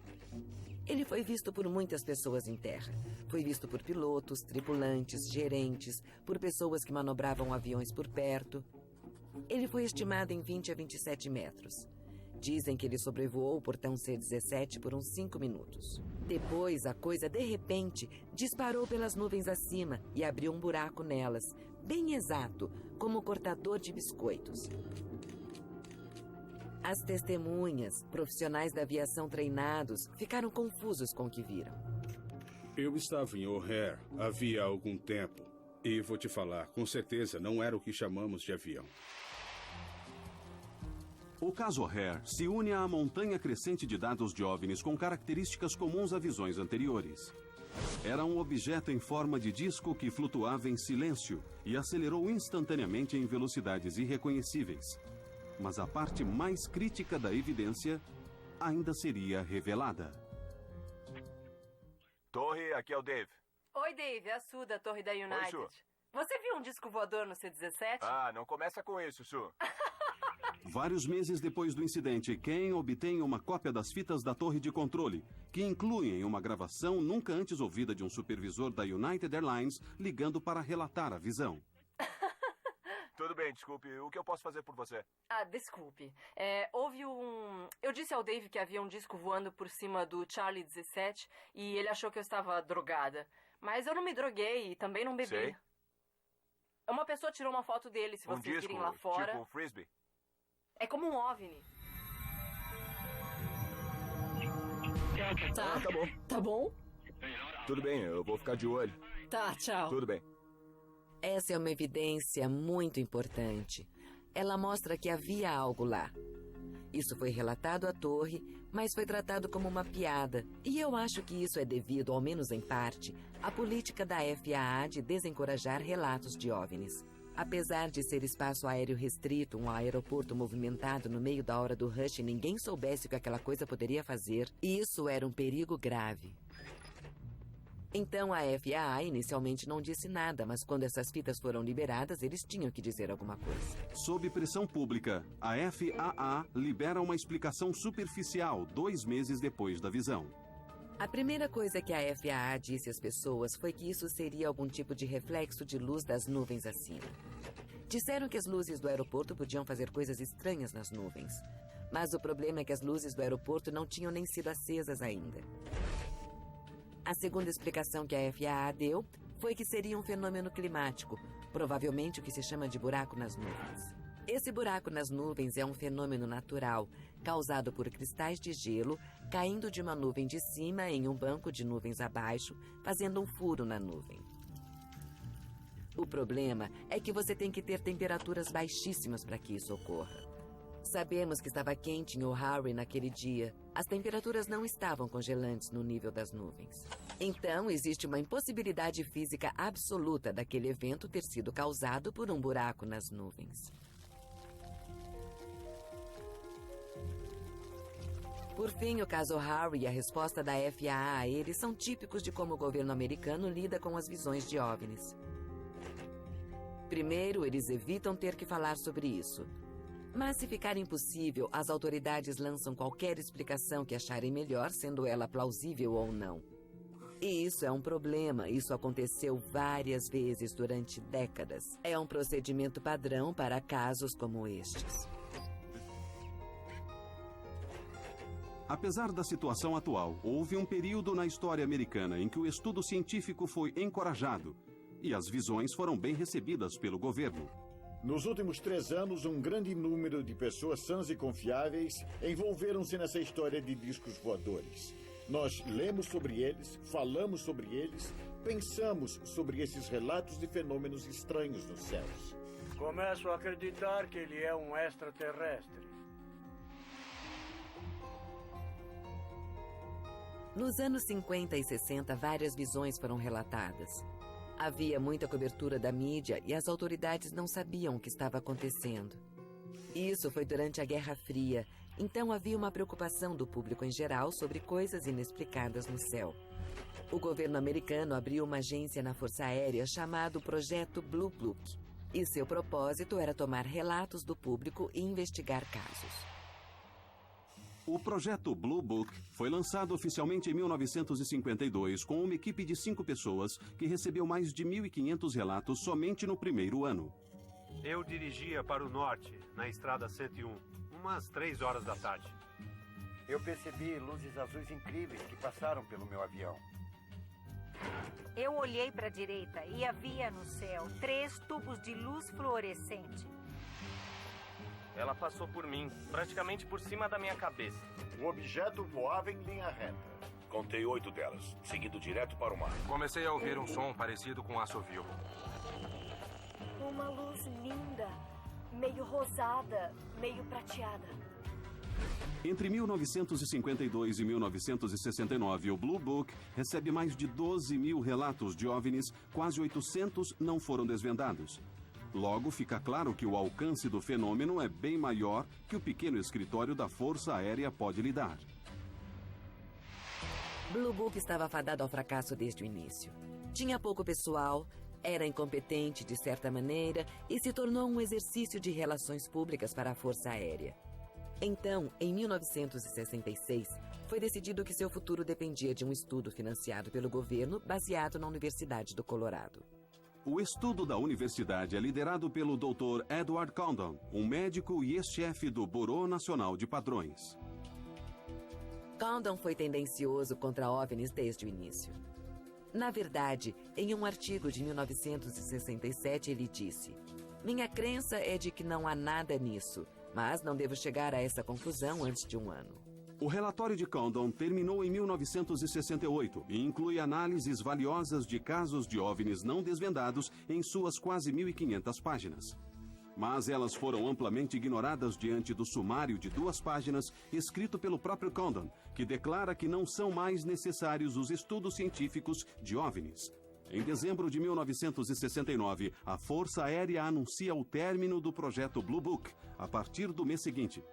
Ele foi visto por muitas pessoas em terra. Foi visto por pilotos, tripulantes, gerentes, por pessoas que manobravam aviões por perto. Ele foi estimado em 20 a 27 metros. Dizem que ele sobrevoou o portão C-17 por uns 5 minutos. Depois, a coisa, de repente, disparou pelas nuvens acima e abriu um buraco nelas, bem exato, como um cortador de biscoitos. As testemunhas, profissionais da aviação treinados, ficaram confusos com o que viram. Eu estava em O'Hare havia algum tempo. E vou te falar, com certeza não era o que chamamos de avião. O caso O'Hare se une à montanha crescente de dados de OVNIs com características comuns a visões anteriores. Era um objeto em forma de disco que flutuava em silêncio e acelerou instantaneamente em velocidades irreconhecíveis. Mas a parte mais crítica da evidência ainda seria revelada. Torre, aqui é o Dave. Oi, Dave, é a Sue da Torre da United. Sue. Você viu um disco voador no C-17? Ah, não começa com isso, Sue. Vários meses depois do incidente, Kean obtém uma cópia das fitas da torre de controle, que incluem uma gravação nunca antes ouvida de um supervisor da United Airlines ligando para relatar a visão. Tudo bem, desculpe. O que eu posso fazer por você? Ah, desculpe. Houve um... Eu disse ao Dave que havia um disco voando por cima do Charlie 17 e ele achou que eu estava drogada. Mas eu não me droguei e também não bebi. Sei. Uma pessoa tirou uma foto dele, se vocês virem lá fora. Tipo um frisbee? É como um OVNI. Tá bom. Tá bom? Tudo bem, eu vou ficar de olho. Tá, tchau. Tudo bem. Essa é uma evidência muito importante. Ela mostra que havia algo lá. Isso foi relatado à torre, mas foi tratado como uma piada. E eu acho que isso é devido, ao menos em parte, à política da FAA de desencorajar relatos de OVNIs. Apesar de ser espaço aéreo restrito, um aeroporto movimentado no meio da hora do rush e ninguém soubesse o que aquela coisa poderia fazer, isso era um perigo grave. Então a FAA inicialmente não disse nada, mas quando essas fitas foram liberadas, eles tinham que dizer alguma coisa. Sob pressão pública, a FAA libera uma explicação superficial 2 meses depois da visão. A primeira coisa que a FAA disse às pessoas foi que isso seria algum tipo de reflexo de luz das nuvens acima. Disseram que as luzes do aeroporto podiam fazer coisas estranhas nas nuvens. Mas o problema é que as luzes do aeroporto não tinham nem sido acesas ainda. A segunda explicação que a FAA deu foi que seria um fenômeno climático, provavelmente o que se chama de buraco nas nuvens. Esse buraco nas nuvens é um fenômeno natural, causado por cristais de gelo caindo de uma nuvem de cima em um banco de nuvens abaixo, fazendo um furo na nuvem. O problema é que você tem que ter temperaturas baixíssimas para que isso ocorra. Sabemos que estava quente em O'Hare naquele dia. As temperaturas não estavam congelantes no nível das nuvens. Então, existe uma impossibilidade física absoluta daquele evento ter sido causado por um buraco nas nuvens. Por fim, o caso O'Hare e a resposta da FAA a ele são típicos de como o governo americano lida com as visões de OVNIs. Primeiro, eles evitam ter que falar sobre isso. Mas se ficar impossível, as autoridades lançam qualquer explicação que acharem melhor, sendo ela plausível ou não. E isso é um problema. Isso aconteceu várias vezes durante décadas. É um procedimento padrão para casos como estes. Apesar da situação atual, houve um período na história americana em que o estudo científico foi encorajado e as visões foram bem recebidas pelo governo. Nos últimos 3 anos, um grande número de pessoas sãs e confiáveis envolveram-se nessa história de discos voadores. Nós lemos sobre eles, falamos sobre eles, pensamos sobre esses relatos de fenômenos estranhos nos céus. Começo a acreditar que ele é um extraterrestre. Nos anos 50 e 60, várias visões foram relatadas. Havia muita cobertura da mídia e as autoridades não sabiam o que estava acontecendo. Isso foi durante a Guerra Fria, então havia uma preocupação do público em geral sobre coisas inexplicadas no céu. O governo americano abriu uma agência na Força Aérea chamado Projeto Blue Book, e seu propósito era tomar relatos do público e investigar casos. O projeto Blue Book foi lançado oficialmente em 1952 com uma equipe de 5 pessoas que recebeu mais de 1.500 relatos somente no primeiro ano. Eu dirigia para o norte, na estrada 101, umas 3 horas da tarde. Eu percebi luzes azuis incríveis que passaram pelo meu avião. Eu olhei para a direita e havia no céu 3 tubos de luz fluorescente. Ela passou por mim, praticamente por cima da minha cabeça. O objeto voava em linha reta. Contei 8 delas, seguindo direto para o mar. Comecei a ouvir um som parecido com assovio. Uma luz linda, meio rosada, meio prateada. Entre 1952 e 1969, o Blue Book recebe mais de 12 mil relatos de OVNIs, quase 800 não foram desvendados. Logo, fica claro que o alcance do fenômeno é bem maior que o pequeno escritório da Força Aérea pode lidar. Blue Book estava fadado ao fracasso desde o início. Tinha pouco pessoal, era incompetente de certa maneira e se tornou um exercício de relações públicas para a Força Aérea. Então, em 1966, foi decidido que seu futuro dependia de um estudo financiado pelo governo baseado na Universidade do Colorado. O estudo da universidade é liderado pelo Dr. Edward Condon, um médico e ex-chefe do Bureau Nacional de Padrões. Condon foi tendencioso contra OVNIs desde o início. Na verdade, em um artigo de 1967, ele disse: "Minha crença é de que não há nada nisso, mas não devo chegar a essa conclusão antes de um ano." O relatório de Condon terminou em 1968 e inclui análises valiosas de casos de OVNIs não desvendados em suas quase 1.500 páginas. Mas elas foram amplamente ignoradas diante do sumário de 2 páginas escrito pelo próprio Condon, que declara que não são mais necessários os estudos científicos de OVNIs. Em dezembro de 1969, a Força Aérea anuncia o término do projeto Blue Book, a partir do mês seguinte.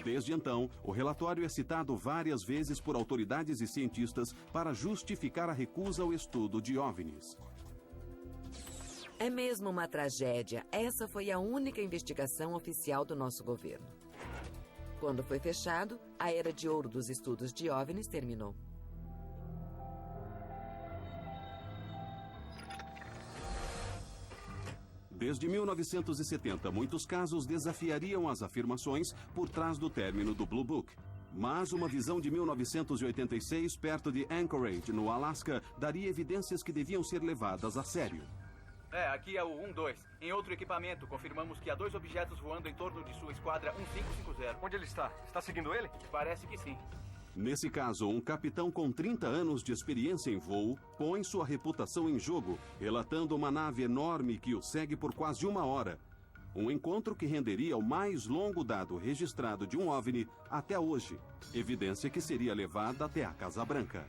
Desde então, o relatório é citado várias vezes por autoridades e cientistas para justificar a recusa ao estudo de OVNIs. É mesmo uma tragédia. Essa foi a única investigação oficial do nosso governo. Quando foi fechado, a era de ouro dos estudos de OVNIs terminou. Desde 1970, muitos casos desafiariam as afirmações por trás do término do Blue Book. Mas uma visão de 1986, perto de Anchorage, no Alasca, daria evidências que deviam ser levadas a sério. Aqui é o 1-2. Em outro equipamento, confirmamos que há 2 objetos voando em torno de sua esquadra 1550. Onde ele está? Está seguindo ele? Parece que sim. Nesse caso, um capitão com 30 anos de experiência em voo põe sua reputação em jogo, relatando uma nave enorme que o segue por quase 1 hora. Um encontro que renderia o mais longo dado registrado de um OVNI até hoje. Evidência que seria levada até a Casa Branca.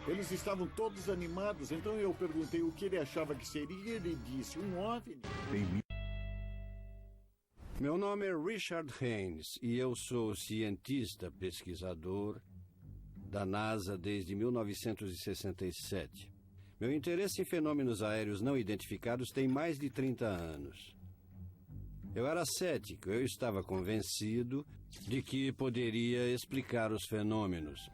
Eles estavam todos animados, então eu perguntei o que ele achava que seria. Ele disse: um OVNI. Meu nome é Richard Haynes e eu sou cientista pesquisador da NASA desde 1967. Meu interesse em fenômenos aéreos não identificados tem mais de 30 anos. Eu era cético, eu estava convencido de que poderia explicar os fenômenos.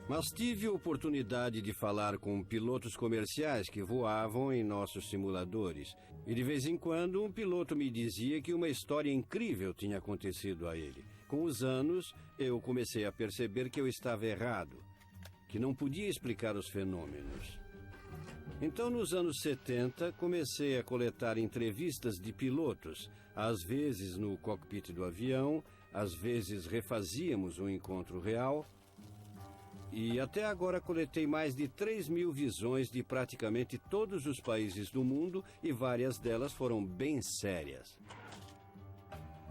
Mas tive a oportunidade de falar com pilotos comerciais que voavam em nossos simuladores. E de vez em quando um piloto me dizia que uma história incrível tinha acontecido a ele. Com os anos, eu comecei a perceber que eu estava errado, que não podia explicar os fenômenos. Então, nos anos 70, comecei a coletar entrevistas de pilotos, às vezes no cockpit do avião, às vezes refazíamos um encontro real. E até agora coletei mais de 3.000 visões de praticamente todos os países do mundo e várias delas foram bem sérias.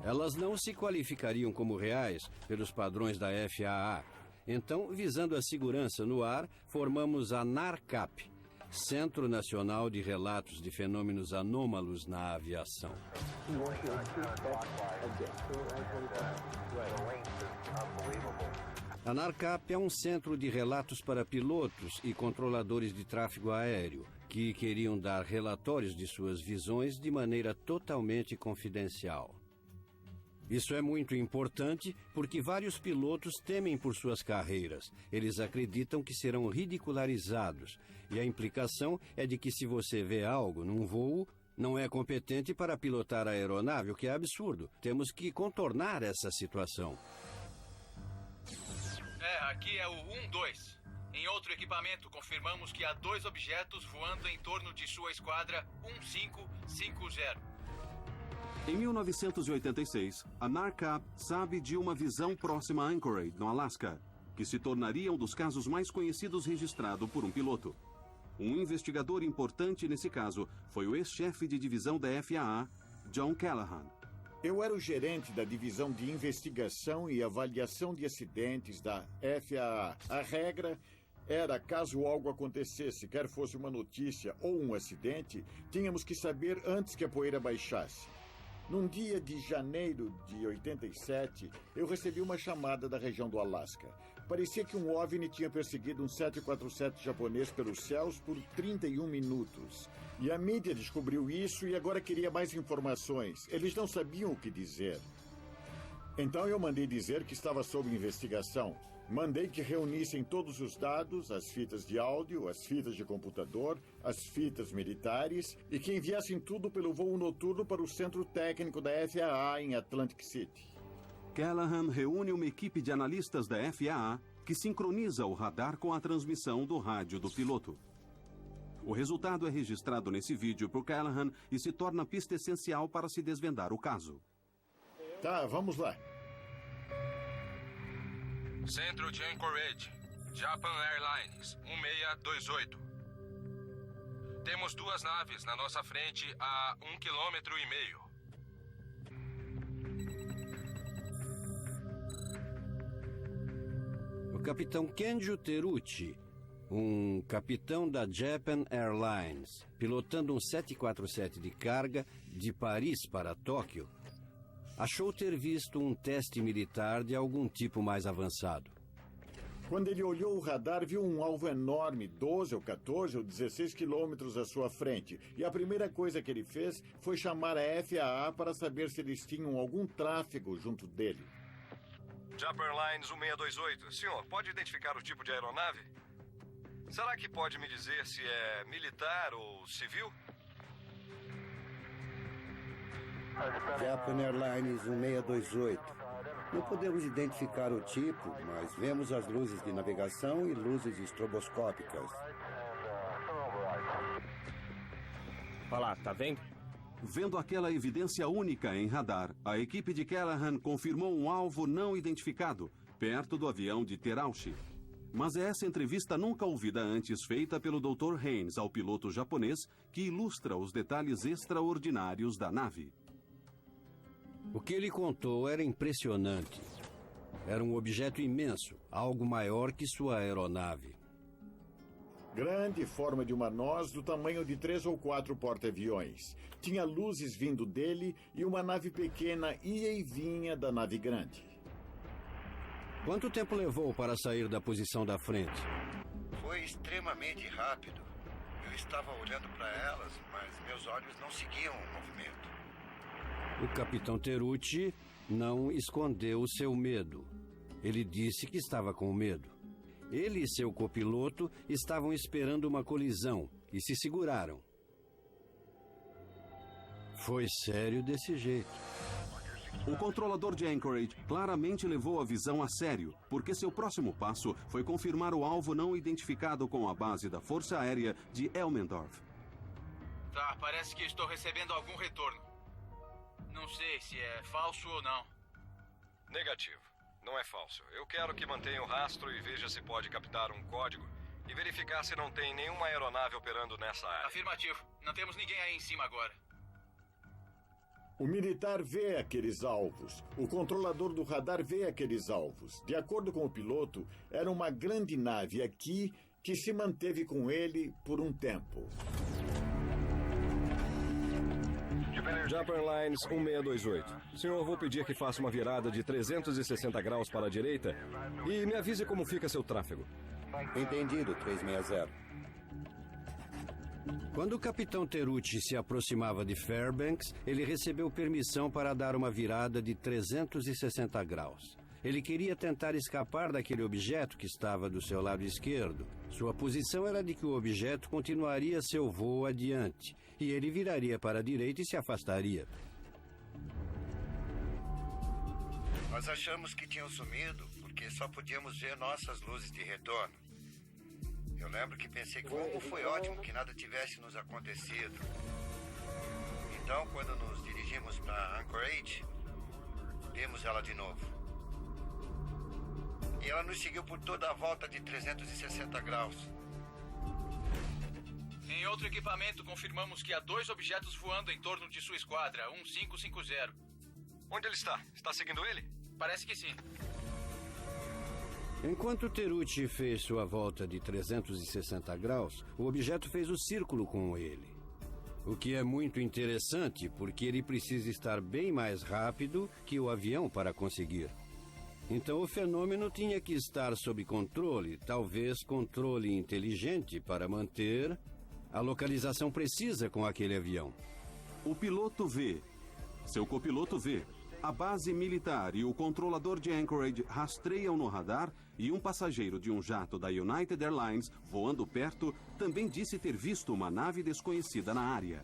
Elas não se qualificariam como reais pelos padrões da FAA. Então, visando a segurança no ar, formamos a NARCAP, Centro Nacional de Relatos de Fenômenos Anômalos na Aviação. A NARCAP é um centro de relatos para pilotos e controladores de tráfego aéreo que queriam dar relatórios de suas visões de maneira totalmente confidencial. Isso é muito importante porque vários pilotos temem por suas carreiras. Eles acreditam que serão ridicularizados. E a implicação é de que se você vê algo num voo, não é competente para pilotar a aeronave, o que é absurdo. Temos que contornar essa situação. Aqui é o 1-2. Em outro equipamento, confirmamos que há 2 objetos voando em torno de sua esquadra 1550. Em 1986, a NARCAP sabe de uma visão próxima a Anchorage, no Alasca, que se tornaria um dos casos mais conhecidos registrado por um piloto. Um investigador importante nesse caso foi o ex-chefe de divisão da FAA, John Callahan. Eu era o gerente da divisão de investigação e avaliação de acidentes da FAA. A regra era, caso algo acontecesse, quer fosse uma notícia ou um acidente, tínhamos que saber antes que a poeira baixasse. Num dia de janeiro de 87, eu recebi uma chamada da região do Alasca. Parecia que um OVNI tinha perseguido um 747 japonês pelos céus por 31 minutos. E a mídia descobriu isso e agora queria mais informações. Eles não sabiam o que dizer. Então eu mandei dizer que estava sob investigação. Mandei que reunissem todos os dados, as fitas de áudio, as fitas de computador, as fitas militares e que enviassem tudo pelo voo noturno para o centro técnico da FAA em Atlantic City. Callahan reúne uma equipe de analistas da FAA que sincroniza o radar com a transmissão do rádio do piloto. O resultado é registrado nesse vídeo por Callahan e se torna pista essencial para se desvendar o caso. Tá, vamos lá. Centro de Anchorage, Japan Airlines, 1628. Temos 2 naves na nossa frente a 1,5 km. O capitão Kenjo Teruchi, um capitão da Japan Airlines, pilotando um 747 de carga de Paris para Tóquio, achou ter visto um teste militar de algum tipo mais avançado. Quando ele olhou o radar, viu um alvo enorme, 12 ou 14 ou 16 quilômetros à sua frente. E a primeira coisa que ele fez foi chamar a FAA para saber se eles tinham algum tráfego junto dele. Japan Airlines 1628. Senhor, pode identificar o tipo de aeronave? Será que pode me dizer se é militar ou civil? Japan Airlines 1628. Não podemos identificar o tipo, mas vemos as luzes de navegação e luzes estroboscópicas. Olha lá, tá vendo? Vendo aquela evidência única em radar, a equipe de Callahan confirmou um alvo não identificado, perto do avião de Terauchi. Mas é essa entrevista nunca ouvida antes feita pelo Dr. Haynes ao piloto japonês que ilustra os detalhes extraordinários da nave. O que ele contou era impressionante. Era um objeto imenso, algo maior que sua aeronave. Grande, forma de uma noz, do tamanho de 3 ou 4 porta-aviões. Tinha luzes vindo dele e uma nave pequena ia e vinha da nave grande. Quanto tempo levou para sair da posição da frente? Foi extremamente rápido. Eu estava olhando para elas, mas meus olhos não seguiam o movimento. O capitão Teruchi não escondeu o seu medo. Ele disse que estava com medo. Ele e seu copiloto estavam esperando uma colisão e se seguraram. Foi sério desse jeito. O controlador de Anchorage claramente levou a visão a sério, porque seu próximo passo foi confirmar o alvo não identificado com a base da Força Aérea de Elmendorf. Tá, parece que estou recebendo algum retorno. Não sei se é falso ou não. Negativo. Não é falso. Eu quero que mantenha o rastro e veja se pode captar um código e verificar se não tem nenhuma aeronave operando nessa área. Afirmativo. Não temos ninguém aí em cima agora. O militar vê aqueles alvos. O controlador do radar vê aqueles alvos. De acordo com o piloto, era uma grande nave aqui que se manteve com ele por um tempo. Jump Airlines 1628. Senhor, vou pedir que faça uma virada de 360 graus para a direita e me avise como fica seu tráfego. Entendido, 360. Quando o capitão Terucci se aproximava de Fairbanks, ele recebeu permissão para dar uma virada de 360 graus. Ele queria tentar escapar daquele objeto que estava do seu lado esquerdo. Sua posição era de que o objeto continuaria seu voo adiante, e ele viraria para a direita e se afastaria. Nós achamos que tinham sumido porque só podíamos ver nossas luzes de retorno. Eu lembro que pensei que como foi ótimo que nada tivesse nos acontecido. Então, quando nos dirigimos para Anchorage, vimos ela de novo. E ela nos seguiu por toda a volta de 360 graus. Em outro equipamento, confirmamos que há 2 objetos voando em torno de sua esquadra, 1550. Onde ele está? Está seguindo ele? Parece que sim. Enquanto Terucci fez sua volta de 360 graus, o objeto fez o círculo com ele. O que é muito interessante, porque ele precisa estar bem mais rápido que o avião para conseguir. Então o fenômeno tinha que estar sob controle, talvez controle inteligente para manter a localização precisa com aquele avião. O piloto vê, seu copiloto vê, a base militar e o controlador de Anchorage rastreiam no radar e um passageiro de um jato da United Airlines, voando perto, também disse ter visto uma nave desconhecida na área.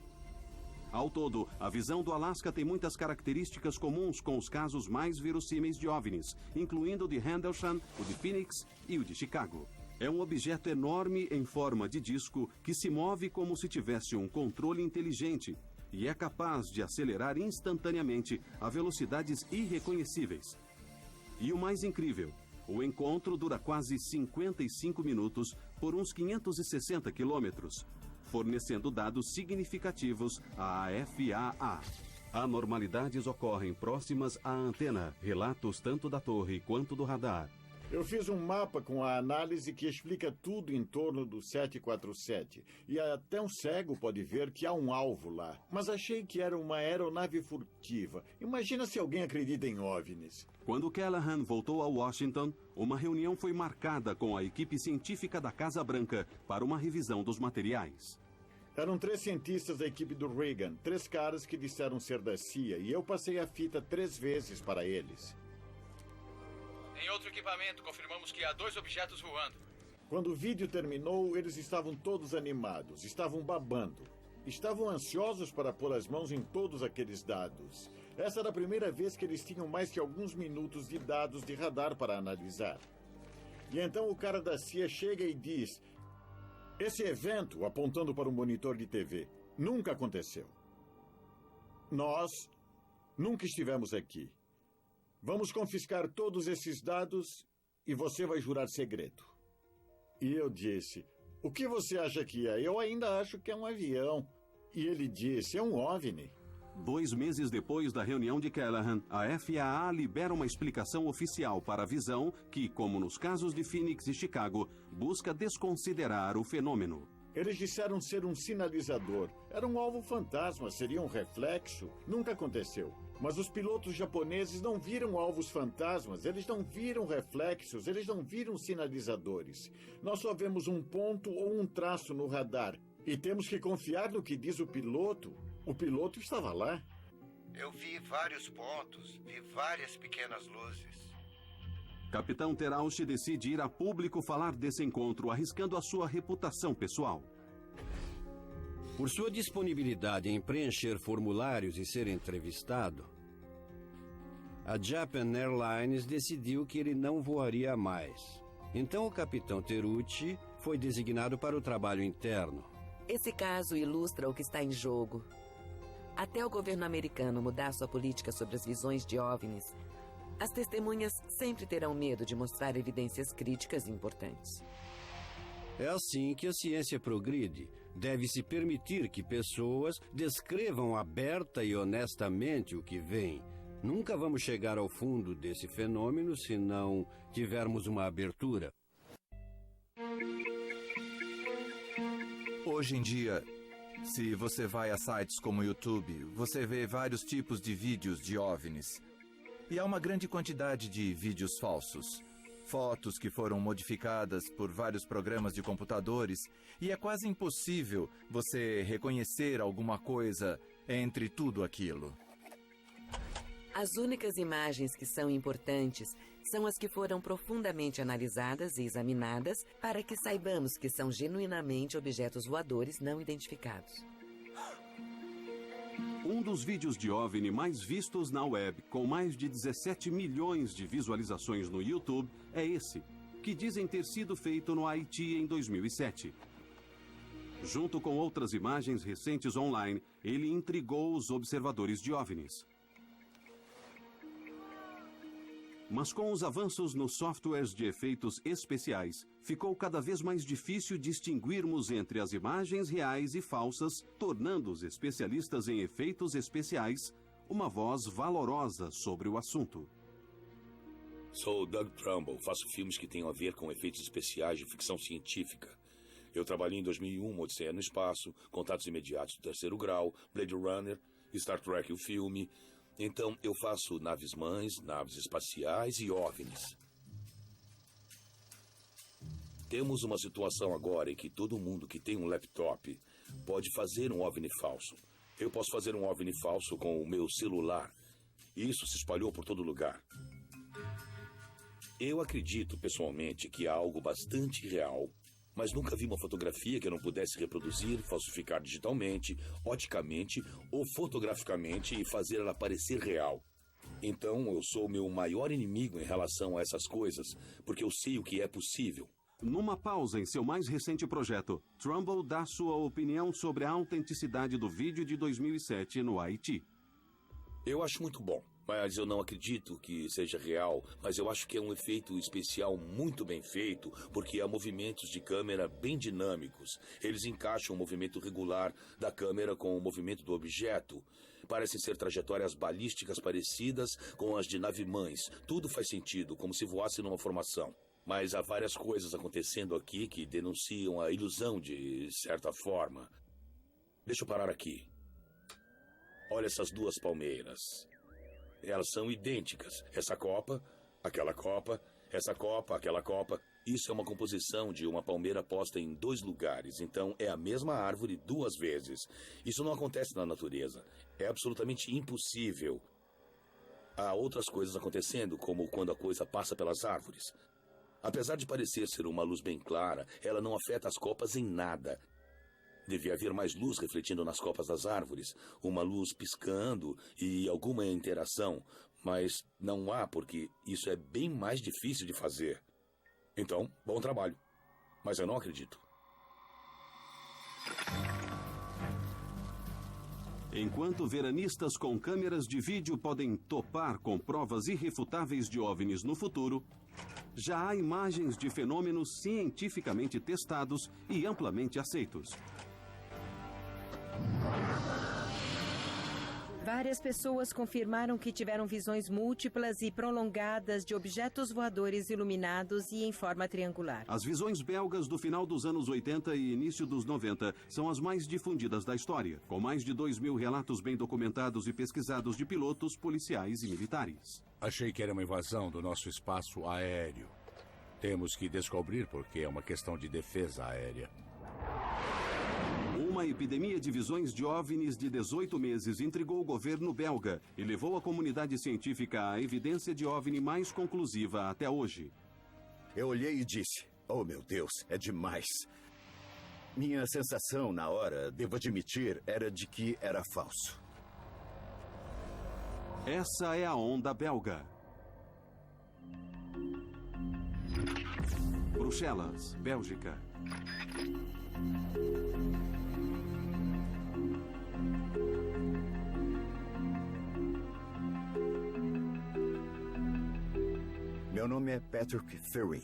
Ao todo, a visão do Alasca tem muitas características comuns com os casos mais verossímeis de OVNIs, incluindo o de Rendlesham, o de Phoenix e o de Chicago. É um objeto enorme em forma de disco que se move como se tivesse um controle inteligente e é capaz de acelerar instantaneamente a velocidades irreconhecíveis. E o mais incrível, o encontro dura quase 55 minutos por uns 560 quilômetros, fornecendo dados significativos à FAA. Anormalidades ocorrem próximas à antena, relatos tanto da torre quanto do radar. Eu fiz um mapa com a análise que explica tudo em torno do 747. E até um cego pode ver que há um alvo lá. Mas achei que era uma aeronave furtiva. Imagina se alguém acredita em OVNIs. Quando Callahan voltou a Washington, uma reunião foi marcada com a equipe científica da Casa Branca para uma revisão dos materiais. Eram 3 cientistas da equipe do Reagan, 3 caras que disseram ser da CIA, e eu passei a fita 3 vezes para eles. Em outro equipamento, confirmamos que há 2 objetos voando. Quando o vídeo terminou, eles estavam todos animados, estavam babando. Estavam ansiosos para pôr as mãos em todos aqueles dados. Essa era a primeira vez que eles tinham mais que alguns minutos de dados de radar para analisar. E então o cara da CIA chega e diz: esse evento, apontando para um monitor de TV, nunca aconteceu. Nós nunca estivemos aqui. Vamos confiscar todos esses dados e você vai jurar segredo. E eu disse: o que você acha que é? Eu ainda acho que é um avião. E ele disse: é um OVNI. 2 meses depois da reunião de Callahan, a FAA libera uma explicação oficial para a visão que, como nos casos de Phoenix e Chicago, busca desconsiderar o fenômeno. Eles disseram ser um sinalizador. Era um alvo fantasma, seria um reflexo. Nunca aconteceu. Mas os pilotos japoneses não viram alvos fantasmas, eles não viram reflexos, eles não viram sinalizadores. Nós só vemos um ponto ou um traço no radar. E temos que confiar no que diz o piloto. O piloto estava lá. Eu vi vários pontos, vi várias pequenas luzes. Capitão Terauchi decide ir a público falar desse encontro, arriscando a sua reputação pessoal. Por sua disponibilidade em preencher formulários e ser entrevistado, A Japan Airlines decidiu que ele não voaria mais. Então o capitão Terrucci foi designado para o trabalho interno. Esse caso ilustra o que está em jogo. Até o governo americano mudar sua política sobre as visões de OVNIs, as testemunhas sempre terão medo de mostrar evidências críticas importantes. É assim que a ciência progride. Deve-se permitir que pessoas descrevam aberta e honestamente o que veem. Nunca vamos chegar ao fundo desse fenômeno se não tivermos uma abertura. Hoje em dia, se você vai a sites como o YouTube, você vê vários tipos de vídeos de OVNIs. E há uma grande quantidade de vídeos falsos. Fotos que foram modificadas por vários programas de computadores. E é quase impossível você reconhecer alguma coisa entre tudo aquilo. As únicas imagens que são importantes são as que foram profundamente analisadas e examinadas para que saibamos que são genuinamente objetos voadores não identificados. Um dos vídeos de OVNI mais vistos na web, com mais de 17 milhões de visualizações no YouTube, é esse, que dizem ter sido feito no Haiti em 2007. Junto com outras imagens recentes online, ele intrigou os observadores de OVNIs. Mas com os avanços nos softwares de efeitos especiais, ficou cada vez mais difícil distinguirmos entre as imagens reais e falsas, tornando os especialistas em efeitos especiais uma voz valorosa sobre o assunto. Sou Doug Trumbull, faço filmes que tenham a ver com efeitos especiais de ficção científica. Eu trabalhei em 2001, Odisseia no Espaço, Contatos Imediatos do Terceiro Grau, Blade Runner, Star Trek o filme. Então, eu faço naves-mães, naves espaciais e OVNIs. Temos uma situação agora em que todo mundo que tem um laptop pode fazer um OVNI falso. Eu posso fazer um OVNI falso com o meu celular. Isso se espalhou por todo lugar. Eu acredito, pessoalmente, que há algo bastante real, mas nunca vi uma fotografia que eu não pudesse reproduzir, falsificar digitalmente, oticamente ou fotograficamente e fazer ela parecer real. Então, eu sou o meu maior inimigo em relação a essas coisas, porque eu sei o que é possível. Numa pausa em seu mais recente projeto, Trumbull dá sua opinião sobre a autenticidade do vídeo de 2007 no Haiti. Eu acho muito bom, mas eu não acredito que seja real, mas eu acho que é um efeito especial muito bem feito, porque há movimentos de câmera bem dinâmicos. Eles encaixam o movimento regular da câmera com o movimento do objeto. Parecem ser trajetórias balísticas parecidas com as de nave-mães. Tudo faz sentido, como se voasse numa formação. Mas há várias coisas acontecendo aqui que denunciam a ilusão de certa forma. Deixa eu parar aqui. Olha essas duas palmeiras. Elas são idênticas. Essa copa, aquela copa, essa copa, aquela copa. Isso é uma composição de uma palmeira posta em 2 lugares. Então, é a mesma árvore 2 vezes. Isso não acontece na natureza. É absolutamente impossível. Há outras coisas acontecendo, como quando a coisa passa pelas árvores. Apesar de parecer ser uma luz bem clara, ela não afeta as copas em nada. Devia haver mais luz refletindo nas copas das árvores, uma luz piscando e alguma interação, mas não há porque isso é bem mais difícil de fazer. Então, bom trabalho. Mas eu não acredito. Enquanto veranistas com câmeras de vídeo podem topar com provas irrefutáveis de OVNIs no futuro, já há imagens de fenômenos cientificamente testados e amplamente aceitos. Várias pessoas confirmaram que tiveram visões múltiplas e prolongadas de objetos voadores iluminados e em forma triangular. As visões belgas do final dos anos 80 e início dos 90 são as mais difundidas da história, com mais de 2.000 relatos bem documentados e pesquisados de pilotos, policiais e militares. Achei que era uma invasão do nosso espaço aéreo. Temos que descobrir porque é uma questão de defesa aérea. Uma epidemia de visões de OVNIs de 18 meses intrigou o governo belga e levou a comunidade científica à evidência de OVNI mais conclusiva até hoje. Eu olhei e disse, oh meu Deus, é demais. Minha sensação na hora, devo admitir, era de que era falso. Essa é a onda belga. Bruxelas, Bélgica. Meu nome é Patrick Ferry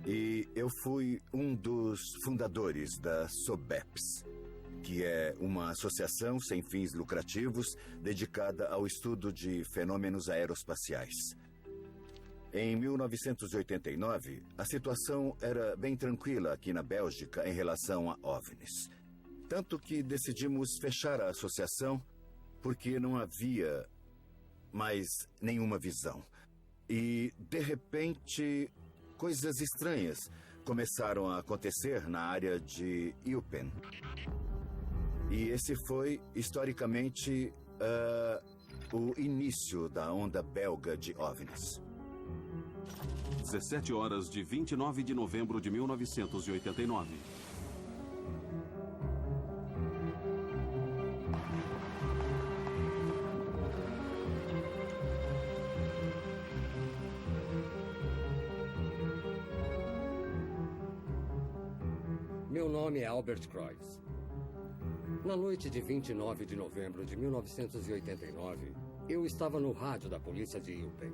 e eu fui um dos fundadores da SOBEPS, que é uma associação sem fins lucrativos dedicada ao estudo de fenômenos aeroespaciais. Em 1989, a situação era bem tranquila aqui na Bélgica em relação a OVNIs. Tanto que decidimos fechar a associação porque não havia mais nenhuma visão. E, de repente, coisas estranhas começaram a acontecer na área de Eupen. E esse foi, historicamente, o início da onda belga de OVNIs. 17 horas de 29 de novembro de 1989. Meu nome é Albert Kreutz. Na noite de 29 de novembro de 1989, eu estava no rádio da polícia de Eupen.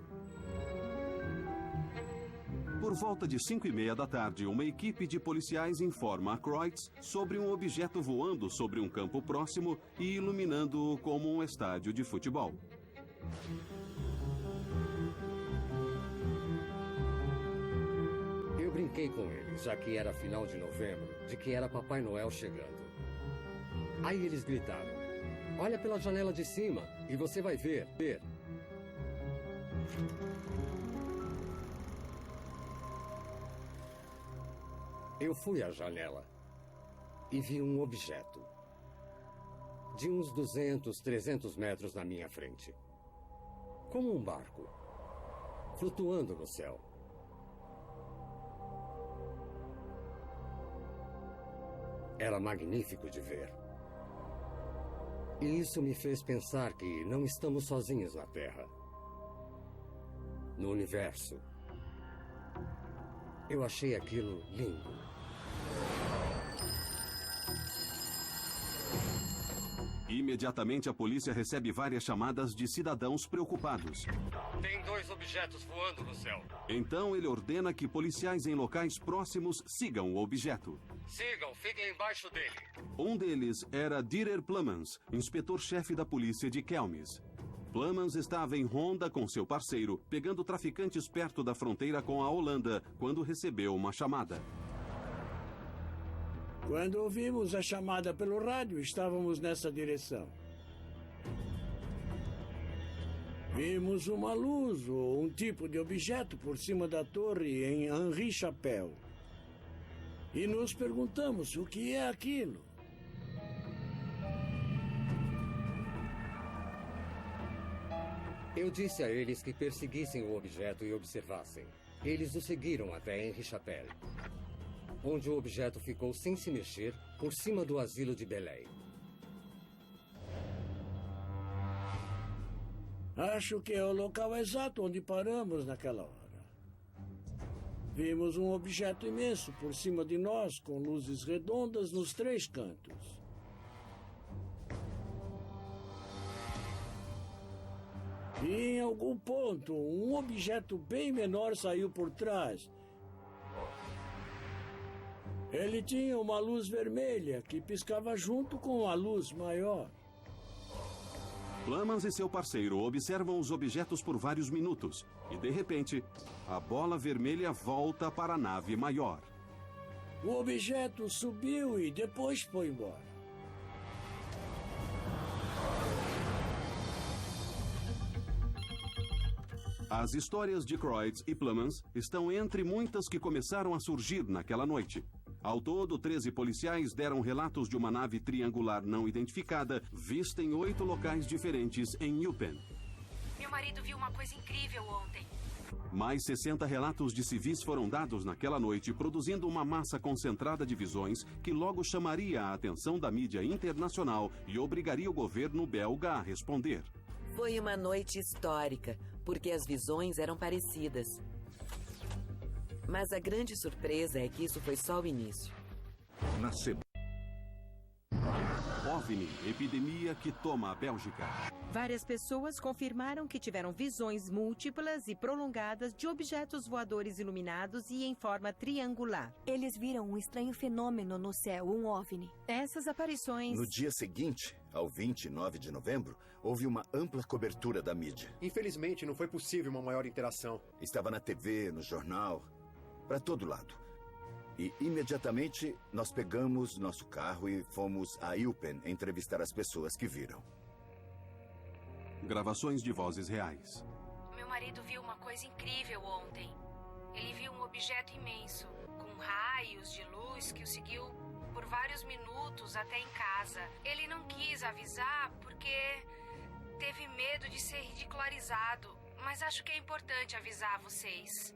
Por volta de 5:30 da tarde, uma equipe de policiais informa a Kreutz sobre um objeto voando sobre um campo próximo e iluminando-o como um estádio de futebol. Eu brinquei com eles, já que era final de novembro, de que era Papai Noel chegando. Aí eles gritaram: "Olha pela janela de cima e você vai ver." Eu fui à janela e vi um objeto de uns 200, 300 metros na minha frente. Como um barco, flutuando no céu. Era magnífico de ver. E isso me fez pensar que não estamos sozinhos na Terra. No universo. Eu achei aquilo lindo. Imediatamente a polícia recebe várias chamadas de cidadãos preocupados. Tem 2 objetos voando no céu. Então ele ordena que policiais em locais próximos sigam o objeto. Sigam, fiquem embaixo dele. Um deles era Dieter Plummans, inspetor-chefe da polícia de Kelmis. Plummans estava em ronda com seu parceiro, pegando traficantes perto da fronteira com a Holanda, quando recebeu uma chamada. Quando ouvimos a chamada pelo rádio, estávamos nessa direção. Vimos uma luz ou um tipo de objeto por cima da torre em Henri Chapelle. E nos perguntamos o que é aquilo. Eu disse a eles que perseguissem o objeto e observassem. Eles o seguiram até Henri Chapelle, onde o objeto ficou sem se mexer por cima do asilo de Belém. Acho que é o local exato onde paramos naquela hora. Vimos um objeto imenso por cima de nós, com luzes redondas nos 3 cantos. E em algum ponto, um objeto bem menor saiu por trás. Ele tinha uma luz vermelha que piscava junto com a luz maior. Plummans e seu parceiro observam os objetos por vários minutos e, de repente, a bola vermelha volta para a nave maior. O objeto subiu e depois foi embora. As histórias de Kreutz e Plummans estão entre muitas que começaram a surgir naquela noite. Ao todo, 13 policiais deram relatos de uma nave triangular não identificada, vista em 8 locais diferentes em Eupen. Meu marido viu uma coisa incrível ontem. Mais 60 relatos de civis foram dados naquela noite, produzindo uma massa concentrada de visões que logo chamaria a atenção da mídia internacional e obrigaria o governo belga a responder. Foi uma noite histórica, porque as visões eram parecidas. Mas a grande surpresa é que isso foi só o início. Na semana. OVNI, epidemia que toma a Bélgica. Várias pessoas confirmaram que tiveram visões múltiplas e prolongadas de objetos voadores iluminados e em forma triangular. Eles viram um estranho fenômeno no céu, um OVNI. Essas aparições... No dia seguinte, ao 29 de novembro, houve uma ampla cobertura da mídia. Infelizmente, não foi possível uma maior interação. Estava na TV, no jornal, para todo lado. E imediatamente nós pegamos nosso carro e fomos a Eupen entrevistar as pessoas que viram. Gravações de vozes reais. Meu marido viu uma coisa incrível ontem. Ele viu um objeto imenso, com raios de luz que o seguiu por vários minutos até em casa. Ele não quis avisar porque teve medo de ser ridicularizado, mas acho que é importante avisar vocês.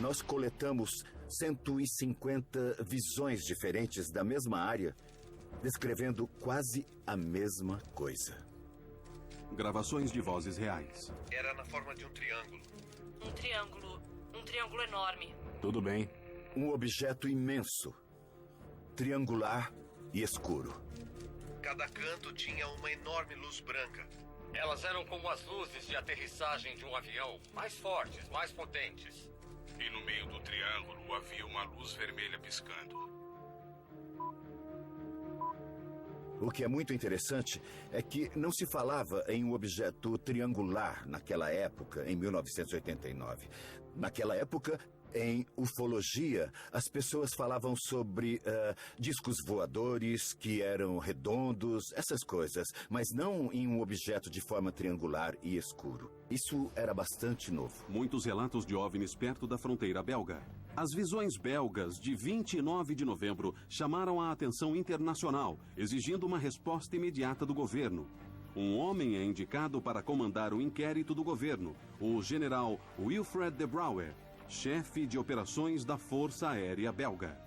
Nós coletamos 150 visões diferentes da mesma área, descrevendo quase a mesma coisa. Gravações de vozes reais. Era na forma de um triângulo. Um triângulo enorme. Tudo bem. Um objeto imenso, triangular e escuro. Cada canto tinha uma enorme luz branca. Elas eram como as luzes de aterrissagem de um avião, mais fortes, mais potentes. E no meio do triângulo havia uma luz vermelha piscando. O que é muito interessante é que não se falava em um objeto triangular naquela época, em 1989. Naquela época, em ufologia, as pessoas falavam sobre discos voadores que eram redondos, essas coisas, mas não em um objeto de forma triangular e escuro. Isso era bastante novo. Muitos relatos de OVNIs perto da fronteira belga. As visões belgas de 29 de novembro chamaram a atenção internacional, exigindo uma resposta imediata do governo. Um homem é indicado para comandar o inquérito do governo, o general Wilfred de Brouwer, chefe de operações da Força Aérea Belga.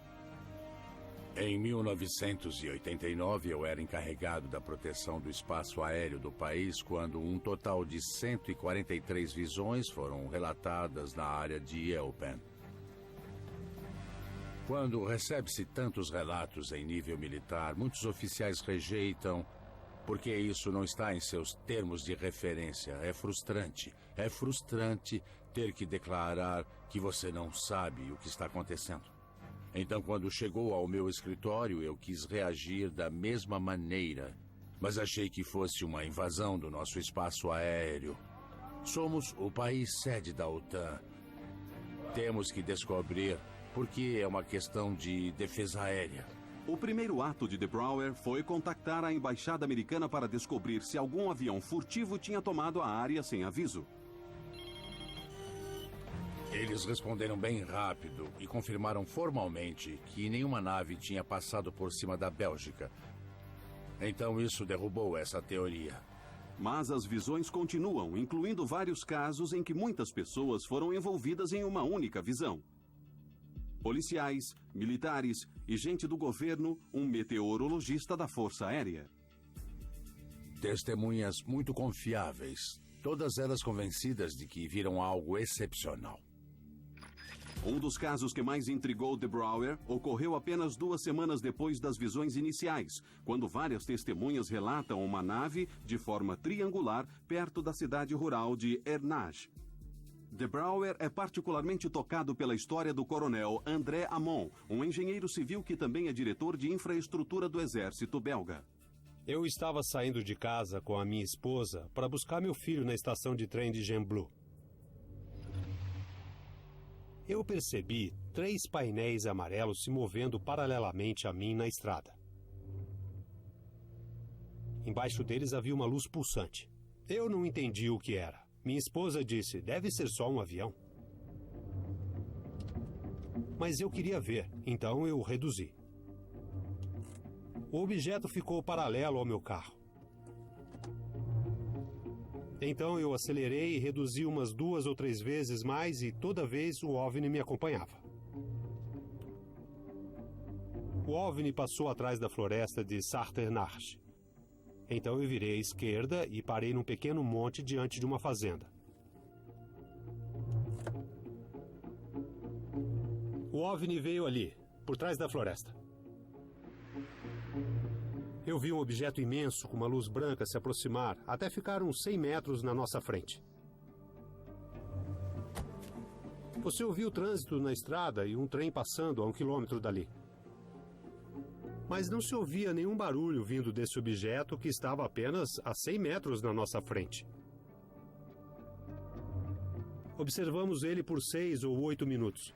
Em 1989, eu era encarregado da proteção do espaço aéreo do país quando um total de 143 visões foram relatadas na área de Eupen. Quando recebe-se tantos relatos em nível militar, muitos oficiais rejeitam porque isso não está em seus termos de referência. É frustrante. É frustrante ter que declarar que você não sabe o que está acontecendo. Então, quando chegou ao meu escritório, eu quis reagir da mesma maneira, mas achei que fosse uma invasão do nosso espaço aéreo. Somos o país sede da OTAN. Temos que descobrir porque é uma questão de defesa aérea. O primeiro ato de de Brouwer foi contactar a embaixada americana para descobrir se algum avião furtivo tinha tomado a área sem aviso. Eles responderam bem rápido e confirmaram formalmente que nenhuma nave tinha passado por cima da Bélgica. Então isso derrubou essa teoria. Mas as visões continuam, incluindo vários casos em que muitas pessoas foram envolvidas em uma única visão. Policiais, militares e gente do governo, um meteorologista da Força Aérea. Testemunhas muito confiáveis, todas elas convencidas de que viram algo excepcional. Um dos casos que mais intrigou de Brouwer ocorreu apenas 2 semanas depois das visões iniciais, quando várias testemunhas relatam uma nave de forma triangular perto da cidade rural de Ernage. De Brouwer é particularmente tocado pela história do coronel André Hamon, um engenheiro civil que também é diretor de infraestrutura do exército belga. Eu estava saindo de casa com a minha esposa para buscar meu filho na estação de trem de Gembloux. Eu percebi 3 painéis amarelos se movendo paralelamente a mim na estrada. Embaixo deles havia uma luz pulsante. Eu não entendi o que era. Minha esposa disse, deve ser só um avião. Mas eu queria ver, então eu reduzi. O objeto ficou paralelo ao meu carro. Então eu acelerei e reduzi umas 2 ou 3 vezes mais e toda vez o OVNI me acompanhava. O OVNI passou atrás da floresta de Sarternarche. Então eu virei à esquerda e parei num pequeno monte diante de uma fazenda. O OVNI veio ali, por trás da floresta. Eu vi um objeto imenso com uma luz branca se aproximar até ficar uns 100 metros na nossa frente. Você ouviu o trânsito na estrada e um trem passando a 1 quilômetro dali. Mas não se ouvia nenhum barulho vindo desse objeto que estava apenas a 100 metros na nossa frente. Observamos ele por 6 ou 8 minutos.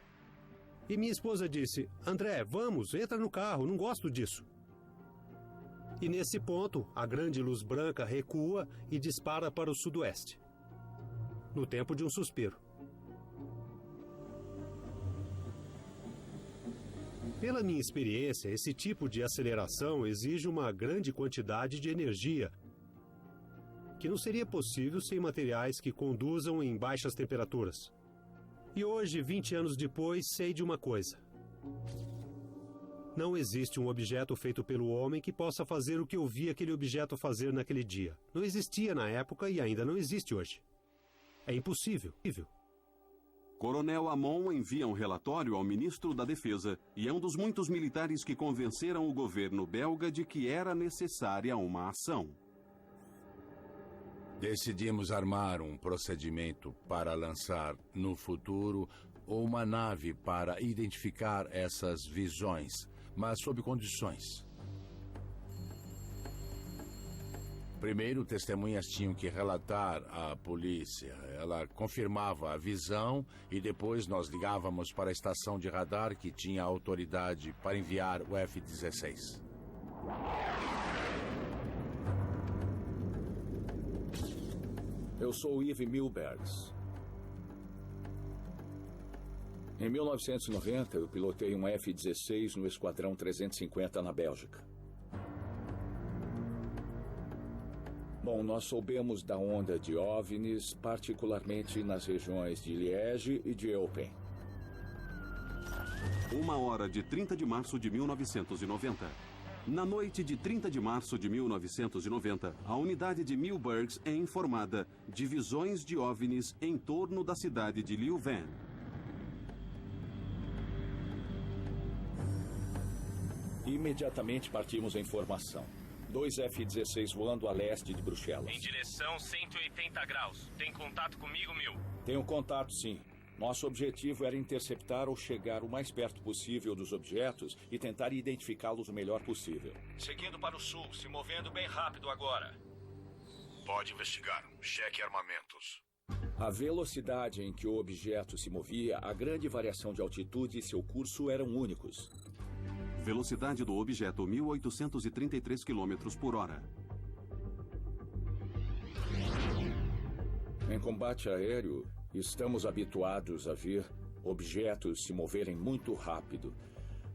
E minha esposa disse: André, vamos, entra no carro, não gosto disso. E nesse ponto, a grande luz branca recua e dispara para o sudoeste. No tempo de um suspiro. Pela minha experiência, esse tipo de aceleração exige uma grande quantidade de energia, que não seria possível sem materiais que conduzam em baixas temperaturas. E hoje, 20 anos depois, sei de uma coisa. Não existe um objeto feito pelo homem que possa fazer o que eu vi aquele objeto fazer naquele dia. Não existia na época e ainda não existe hoje. É impossível. Coronel Amon envia um relatório ao ministro da Defesa e é um dos muitos militares que convenceram o governo belga de que era necessária uma ação. Decidimos armar um procedimento para lançar, no futuro, uma nave para identificar essas visões, mas sob condições. Primeiro, testemunhas tinham que relatar à polícia. Ela confirmava a visão e depois nós ligávamos para a estação de radar que tinha autoridade para enviar o F-16. Eu sou Yves Milbergs. Em 1990, eu pilotei um F-16 no Esquadrão 350 na Bélgica. Bom, nós soubemos da onda de OVNIs, particularmente nas regiões de Liege e de Eupen. 1h de 30 de março de 1990. Na noite de 30 de março de 1990, a unidade de Milbergs é informada de visões de OVNIs em torno da cidade de Leuven. Imediatamente partimos em formação. 2 F-16 voando a leste de Bruxelas. Em direção 180 graus. Tem contato comigo, Mil? Tenho contato, sim. Nosso objetivo era interceptar ou chegar o mais perto possível dos objetos e tentar identificá-los o melhor possível. Seguindo para o sul, se movendo bem rápido agora. Pode investigar. Cheque armamentos. A velocidade em que o objeto se movia, a grande variação de altitude e seu curso eram únicos. Velocidade do objeto 1.833 km por hora. Em combate aéreo, estamos habituados a ver objetos se moverem muito rápido.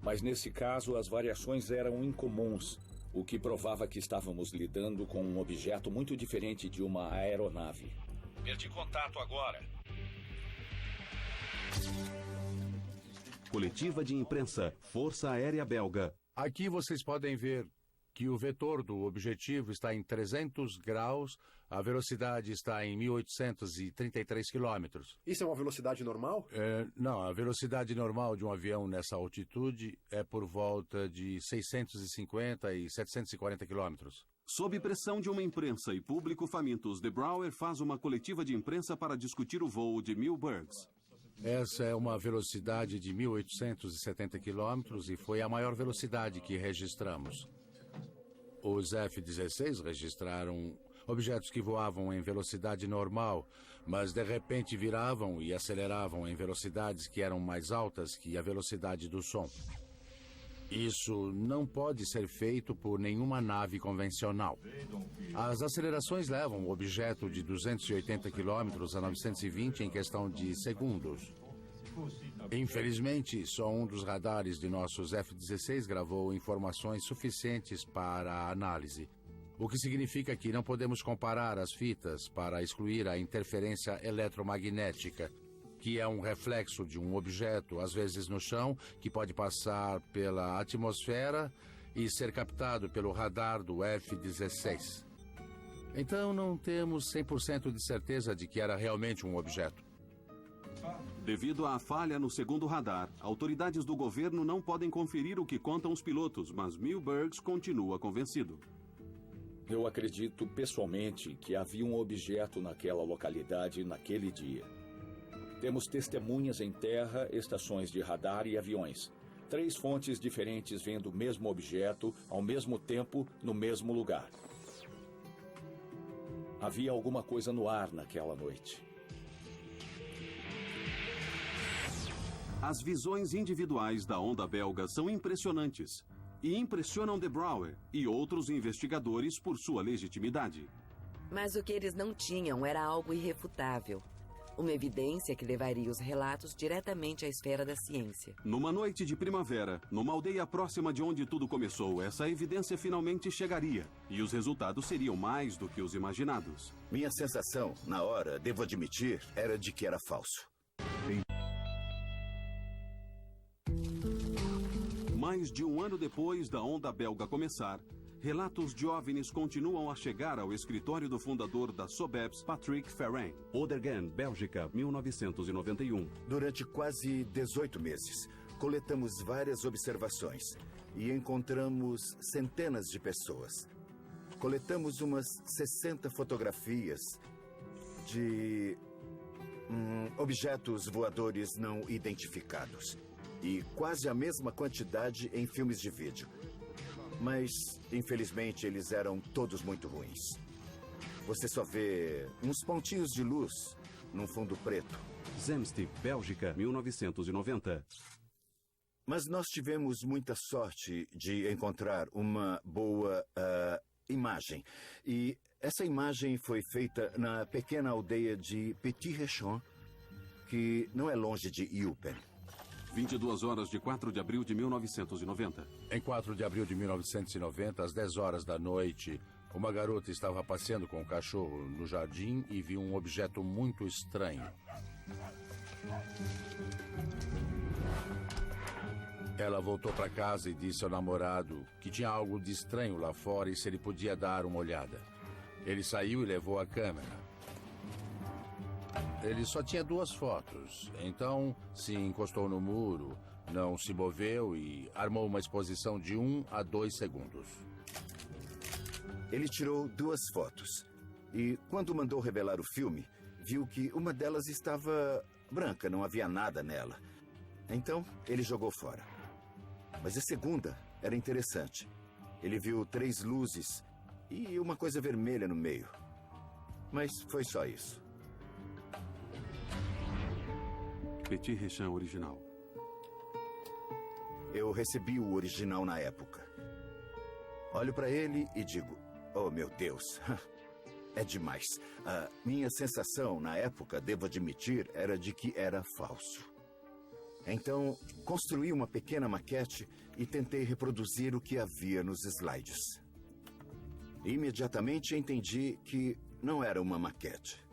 Mas nesse caso, as variações eram incomuns, o que provava que estávamos lidando com um objeto muito diferente de uma aeronave. Perdi contato agora. Coletiva de imprensa, Força Aérea Belga. Aqui vocês podem ver que o vetor do objetivo está em 300 graus, a velocidade está em 1.833 quilômetros. Isso é uma velocidade normal? Não, a velocidade normal de um avião nessa altitude é por volta de 650 e 740 quilômetros. Sob pressão de uma imprensa e público famintos, De Brouwer faz uma coletiva de imprensa para discutir o voo de Milbergs. Essa é uma velocidade de 1.870 quilômetros e foi a maior velocidade que registramos. Os F-16 registraram objetos que voavam em velocidade normal, mas de repente viravam e aceleravam em velocidades que eram mais altas que a velocidade do som. Isso não pode ser feito por nenhuma nave convencional. As acelerações levam o objeto de 280 km a 920 em questão de segundos. Infelizmente, só um dos radares de nossos F-16 gravou informações suficientes para a análise, o que significa que não podemos comparar as fitas para excluir a interferência eletromagnética, que é um reflexo de um objeto, às vezes no chão, que pode passar pela atmosfera e ser captado pelo radar do F-16. Então não temos 100% de certeza de que era realmente um objeto. Devido à falha no segundo radar, autoridades do governo não podem conferir o que contam os pilotos, mas Milbergs continua convencido. Eu acredito pessoalmente que havia um objeto naquela localidade naquele dia. Temos testemunhas em terra, estações de radar e aviões. 3 fontes diferentes vendo o mesmo objeto, ao mesmo tempo, no mesmo lugar. Havia alguma coisa no ar naquela noite. As visões individuais da onda belga são impressionantes e impressionam De Brouwer e outros investigadores por sua legitimidade. Mas o que eles não tinham era algo irrefutável. Uma evidência que levaria os relatos diretamente à esfera da ciência. Numa noite de primavera, numa aldeia próxima de onde tudo começou, essa evidência finalmente chegaria. E os resultados seriam mais do que os imaginados. Minha sensação, na hora, devo admitir, era de que era falso. Mais de um ano depois da onda belga começar, relatos de OVNIs continuam a chegar ao escritório do fundador da SOBEPS, Patrick Ferrein. Ouderghem, Bélgica, 1991. Durante quase 18 meses, coletamos várias observações e encontramos centenas de pessoas. Coletamos umas 60 fotografias de objetos voadores não identificados. E quase a mesma quantidade em filmes de vídeo. Mas, infelizmente, eles eram todos muito ruins. Você só vê uns pontinhos de luz num fundo preto. Zemst, Bélgica, 1990. Mas nós tivemos muita sorte de encontrar uma boa imagem. E essa imagem foi feita na pequena aldeia de Petit Rechon, que não é longe de Eupen. 22 horas de 4 de abril de 1990. Em 4 de abril de 1990, às 10 horas da noite, uma garota estava passeando com o cachorro no jardim e viu um objeto muito estranho. Ela voltou para casa e disse ao namorado que tinha algo de estranho lá fora e se ele podia dar uma olhada. Ele saiu e levou a câmera. Ele só tinha 2 fotos, então se encostou no muro, não se moveu e armou uma exposição de 1 a 2 segundos. Ele tirou 2 fotos e, quando mandou revelar o filme, viu que uma delas estava branca, não havia nada nela. Então, ele jogou fora. Mas a segunda era interessante. Ele viu 3 luzes e uma coisa vermelha no meio. Mas foi só isso. Petit Rechon original. Eu recebi o original na época. Olho para ele e digo, oh meu Deus, é demais. A minha sensação na época, devo admitir, era de que era falso. Então, construí uma pequena maquete e tentei reproduzir o que havia nos slides. Imediatamente entendi que não era uma maquete.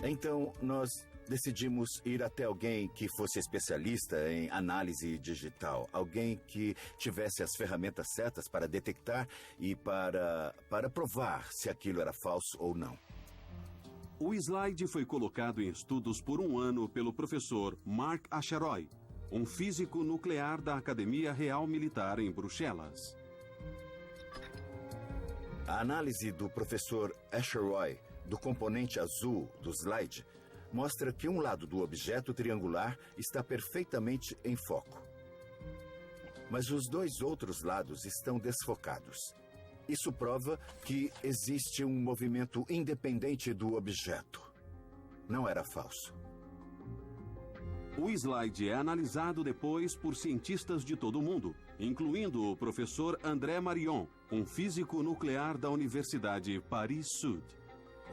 Então, nós decidimos ir até alguém que fosse especialista em análise digital. Alguém que tivesse as ferramentas certas para detectar e para provar se aquilo era falso ou não. O slide foi colocado em estudos por um ano pelo professor Mark Acheroy, um físico nuclear da Academia Real Militar em Bruxelas. A análise do professor Acheroy do componente azul do slide mostra que um lado do objeto triangular está perfeitamente em foco. Mas os 2 outros lados estão desfocados. Isso prova que existe um movimento independente do objeto. Não era falso. O slide é analisado depois por cientistas de todo o mundo, incluindo o professor André Marion, um físico nuclear da Universidade Paris-Sud.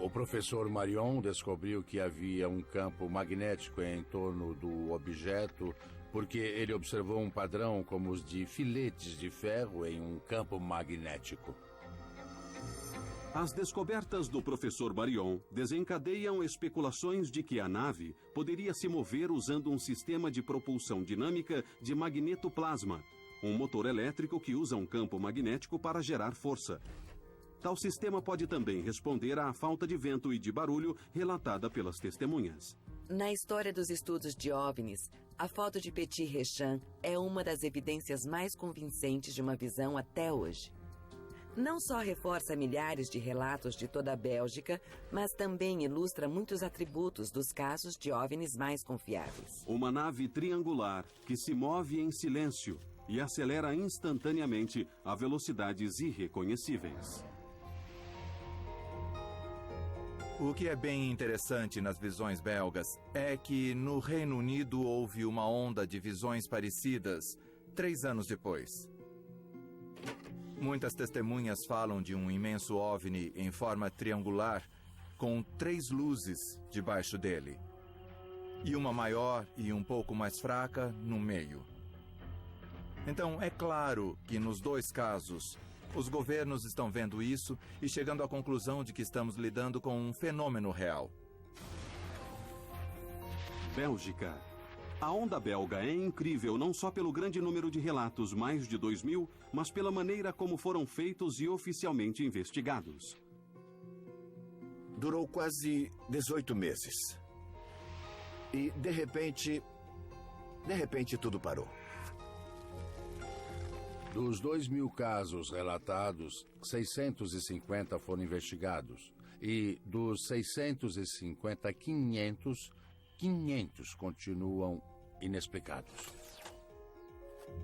O professor Marion descobriu que havia um campo magnético em torno do objeto porque ele observou um padrão como os de filetes de ferro em um campo magnético. As descobertas do professor Marion desencadeiam especulações de que a nave poderia se mover usando um sistema de propulsão dinâmica de magnetoplasma, um motor elétrico que usa um campo magnético para gerar força. Tal sistema pode também responder à falta de vento e de barulho relatada pelas testemunhas. Na história dos estudos de OVNIs, a foto de Petit Rechan é uma das evidências mais convincentes de uma visão até hoje. Não só reforça milhares de relatos de toda a Bélgica, mas também ilustra muitos atributos dos casos de OVNIs mais confiáveis. Uma nave triangular que se move em silêncio e acelera instantaneamente a velocidades irreconhecíveis. O que é bem interessante nas visões belgas é que no Reino Unido houve uma onda de visões parecidas 3 anos depois. Muitas testemunhas falam de um imenso OVNI em forma triangular com 3 luzes debaixo dele, e uma maior e um pouco mais fraca no meio. Então, é claro que nos 2 casos, os governos estão vendo isso e chegando à conclusão de que estamos lidando com um fenômeno real. Bélgica. A onda belga é incrível não só pelo grande número de relatos, mais de 2.000, mas pela maneira como foram feitos e oficialmente investigados. Durou quase 18 meses. E, de repente, tudo parou. Dos 2.000 casos relatados, 650 foram investigados. E dos 650, 500 continuam inexplicados.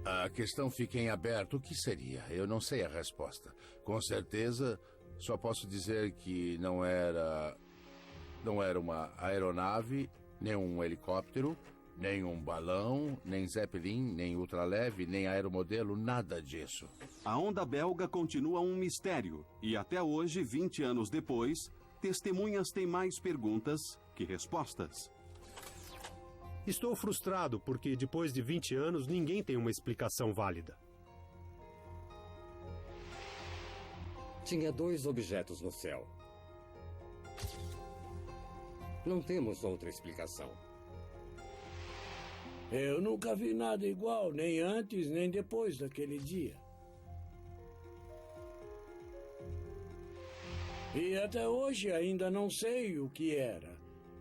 A questão fica em aberto. O que seria? Eu não sei a resposta. Com certeza, só posso dizer que não era uma aeronave, nem um helicóptero, nem um balão, nem Zeppelin, nem ultraleve, nem aeromodelo, nada disso. A onda belga continua um mistério e até hoje, 20 anos depois, testemunhas têm mais perguntas que respostas. Estou frustrado porque depois de 20 anos ninguém tem uma explicação válida. Tinha 2 objetos no céu. Não temos outra explicação. Eu nunca vi nada igual, nem antes nem depois daquele dia. E até hoje ainda não sei o que era.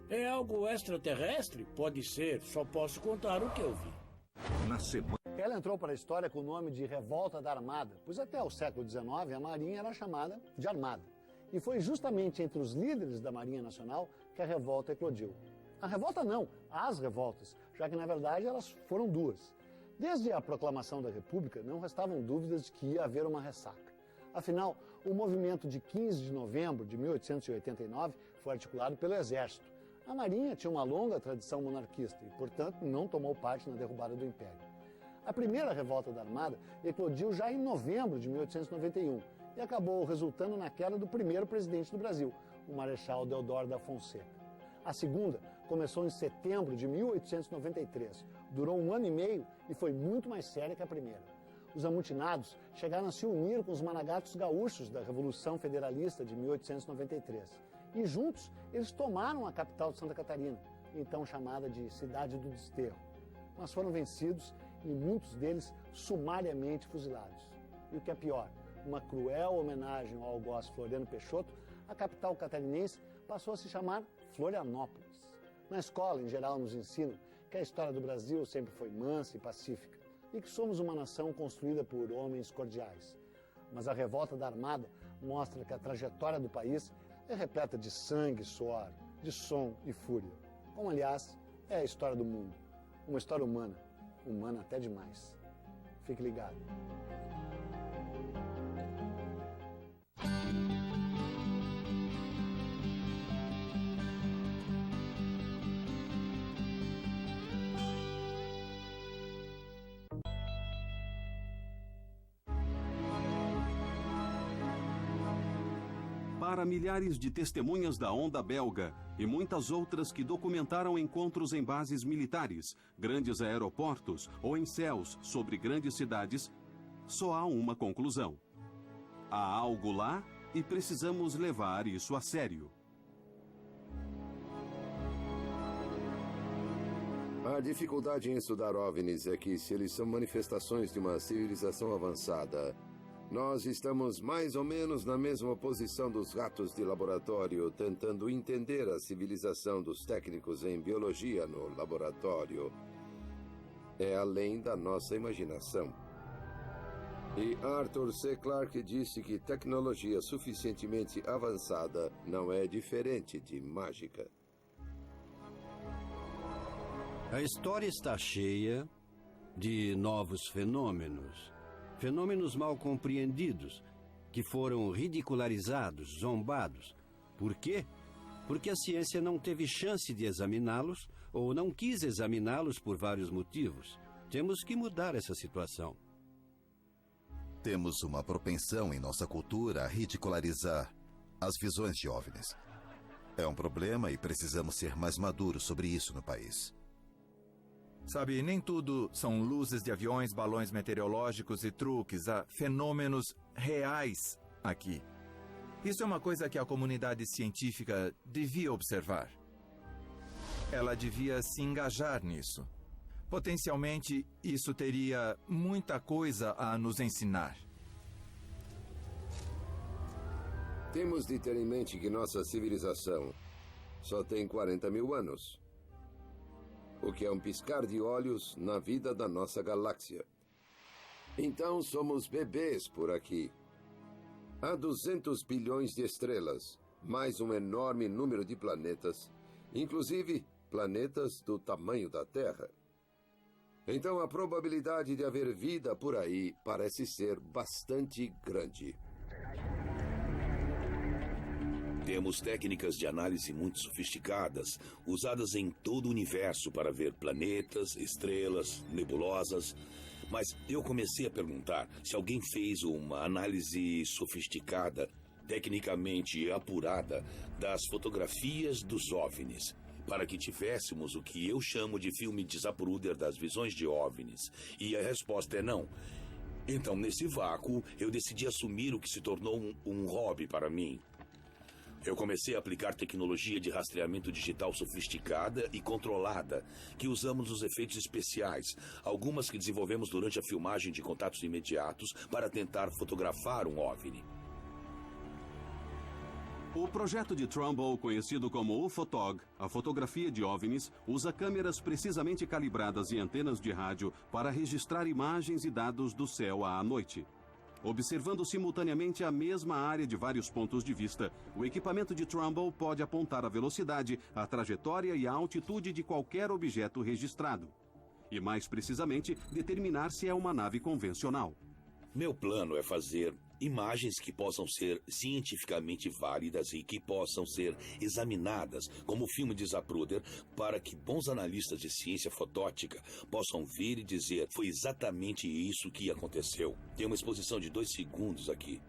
É algo extraterrestre? Pode ser, só posso contar o que eu vi. Na semana... Ela entrou para a história com o nome de Revolta da Armada, pois até o século XIX a Marinha era chamada de Armada. E foi justamente entre os líderes da Marinha Nacional que a revolta eclodiu. A revolta não, as revoltas, já que na verdade elas foram 2. Desde a proclamação da República não restavam dúvidas de que ia haver uma ressaca. Afinal, o movimento de 15 de novembro de 1889 foi articulado pelo Exército. A Marinha tinha uma longa tradição monarquista e, portanto, não tomou parte na derrubada do Império. A primeira revolta da Armada eclodiu já em novembro de 1891 e acabou resultando na queda do primeiro presidente do Brasil, o Marechal Deodoro da Fonseca. A segunda começou em setembro de 1893, durou 1 ano e meio e foi muito mais séria que a primeira. Os amotinados chegaram a se unir com os maragatos gaúchos da Revolução Federalista de 1893. E juntos eles tomaram a capital de Santa Catarina, então chamada de Cidade do Desterro. Mas foram vencidos e muitos deles sumariamente fuzilados. E o que é pior, uma cruel homenagem ao algoz Floriano Peixoto, a capital catarinense passou a se chamar Florianópolis. Na escola, em geral, nos ensinam que a história do Brasil sempre foi mansa e pacífica e que somos uma nação construída por homens cordiais. Mas a revolta da Armada mostra que a trajetória do país é repleta de sangue, suor, de som e fúria. Como, aliás, é a história do mundo. Uma história humana, humana até demais. Fique ligado. Para milhares de testemunhas da onda belga e muitas outras que documentaram encontros em bases militares, grandes aeroportos ou em céus sobre grandes cidades, só há uma conclusão. Há algo lá e precisamos levar isso a sério. A dificuldade em estudar OVNIs é que, se eles são manifestações de uma civilização avançada, nós estamos mais ou menos na mesma posição dos ratos de laboratório, tentando entender a civilização dos técnicos em biologia no laboratório. É além da nossa imaginação. E Arthur C. Clarke disse que tecnologia suficientemente avançada não é diferente de mágica. A história está cheia de novos fenômenos. Fenômenos mal compreendidos, que foram ridicularizados, zombados. Por quê? Porque a ciência não teve chance de examiná-los ou não quis examiná-los por vários motivos. Temos que mudar essa situação. Temos uma propensão em nossa cultura a ridicularizar as visões de OVNIs. É um problema e precisamos ser mais maduros sobre isso no país. Sabe, nem tudo são luzes de aviões, balões meteorológicos e truques. Há fenômenos reais aqui. Isso é uma coisa que a comunidade científica devia observar. Ela devia se engajar nisso. Potencialmente, isso teria muita coisa a nos ensinar. Temos de ter em mente que nossa civilização só tem 40 mil anos. O que é um piscar de olhos na vida da nossa galáxia. Então somos bebês por aqui. Há 200 bilhões de estrelas, mais um enorme número de planetas, inclusive planetas do tamanho da Terra. Então a probabilidade de haver vida por aí parece ser bastante grande. Temos técnicas de análise muito sofisticadas, usadas em todo o universo para ver planetas, estrelas, nebulosas. Mas eu comecei a perguntar se alguém fez uma análise sofisticada, tecnicamente apurada, das fotografias dos OVNIs, para que tivéssemos o que eu chamo de filme de Zapruder das visões de OVNIs. E a resposta é não. Então, nesse vácuo, eu decidi assumir o que se tornou um hobby para mim. Eu comecei a aplicar tecnologia de rastreamento digital sofisticada e controlada, que usamos nos efeitos especiais, algumas que desenvolvemos durante a filmagem de contatos imediatos para tentar fotografar um OVNI. O projeto de Trumbull, conhecido como UFOTOG, a fotografia de OVNIs, usa câmeras precisamente calibradas e antenas de rádio para registrar imagens e dados do céu à noite. Observando simultaneamente a mesma área de vários pontos de vista, o equipamento de Trumbull pode apontar a velocidade, a trajetória e a altitude de qualquer objeto registrado. E, mais precisamente, determinar se é uma nave convencional. Meu plano é fazer imagens que possam ser cientificamente válidas e que possam ser examinadas, como o filme de Zapruder, para que bons analistas de ciência fotótica possam vir e dizer: foi exatamente isso que aconteceu. Tem uma exposição de 2 segundos aqui.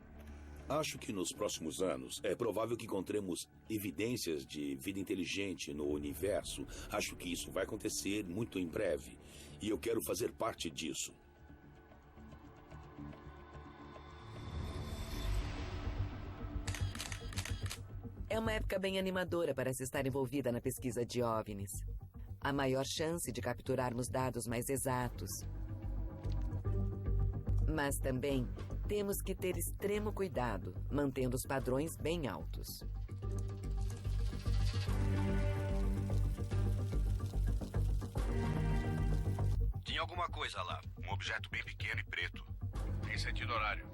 Acho que nos próximos anos é provável que encontremos evidências de vida inteligente no universo. Acho que isso vai acontecer muito em breve. E eu quero fazer parte disso. É uma época bem animadora para se estar envolvida na pesquisa de OVNIs. Há maior chance de capturarmos dados mais exatos. Mas também temos que ter extremo cuidado, mantendo os padrões bem altos. Tinha alguma coisa lá, um objeto bem pequeno e preto. Em sentido horário.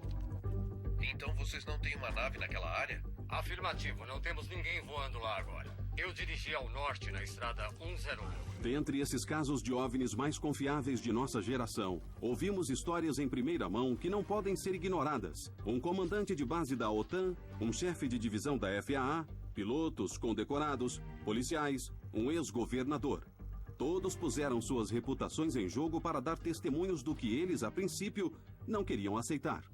Então vocês não têm uma nave naquela área? Afirmativo, não temos ninguém voando lá agora. Eu dirigi ao norte na estrada 101. Dentre esses casos de OVNIs mais confiáveis de nossa geração, ouvimos histórias em primeira mão que não podem ser ignoradas. Um comandante de base da OTAN, um chefe de divisão da FAA, pilotos condecorados, policiais, um ex-governador. Todos puseram suas reputações em jogo para dar testemunhos do que eles, a princípio, não queriam aceitar.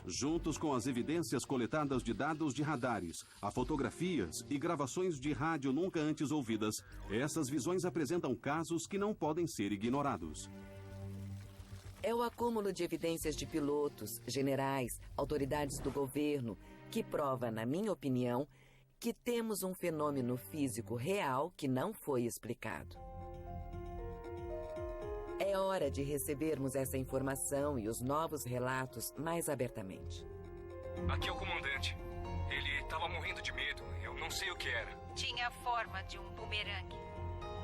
Juntos com as evidências coletadas de dados de radares, a fotografias e gravações de rádio nunca antes ouvidas, essas visões apresentam casos que não podem ser ignorados. É o acúmulo de evidências de pilotos, generais, autoridades do governo, que prova, na minha opinião, que temos um fenômeno físico real que não foi explicado. hora de recebermos essa informação e os novos relatos mais abertamente. Aqui é o comandante. Ele estava morrendo de medo. Eu não sei o que era. Tinha a forma de um bumerangue.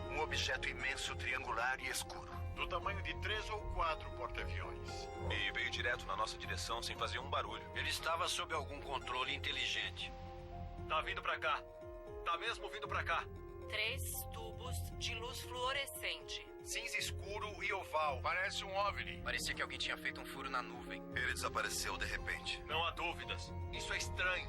Um objeto imenso, triangular e escuro. Do tamanho de 3 ou 4 porta-aviões. E veio direto na nossa direção sem fazer um barulho. Ele estava sob algum controle inteligente. Tá vindo pra cá. Tá mesmo vindo pra cá. 3 tubos de luz fluorescente. Cinza escuro e oval. Parece um OVNI. Parecia que alguém tinha feito um furo na nuvem. Ele desapareceu de repente. Não há dúvidas. Isso é estranho.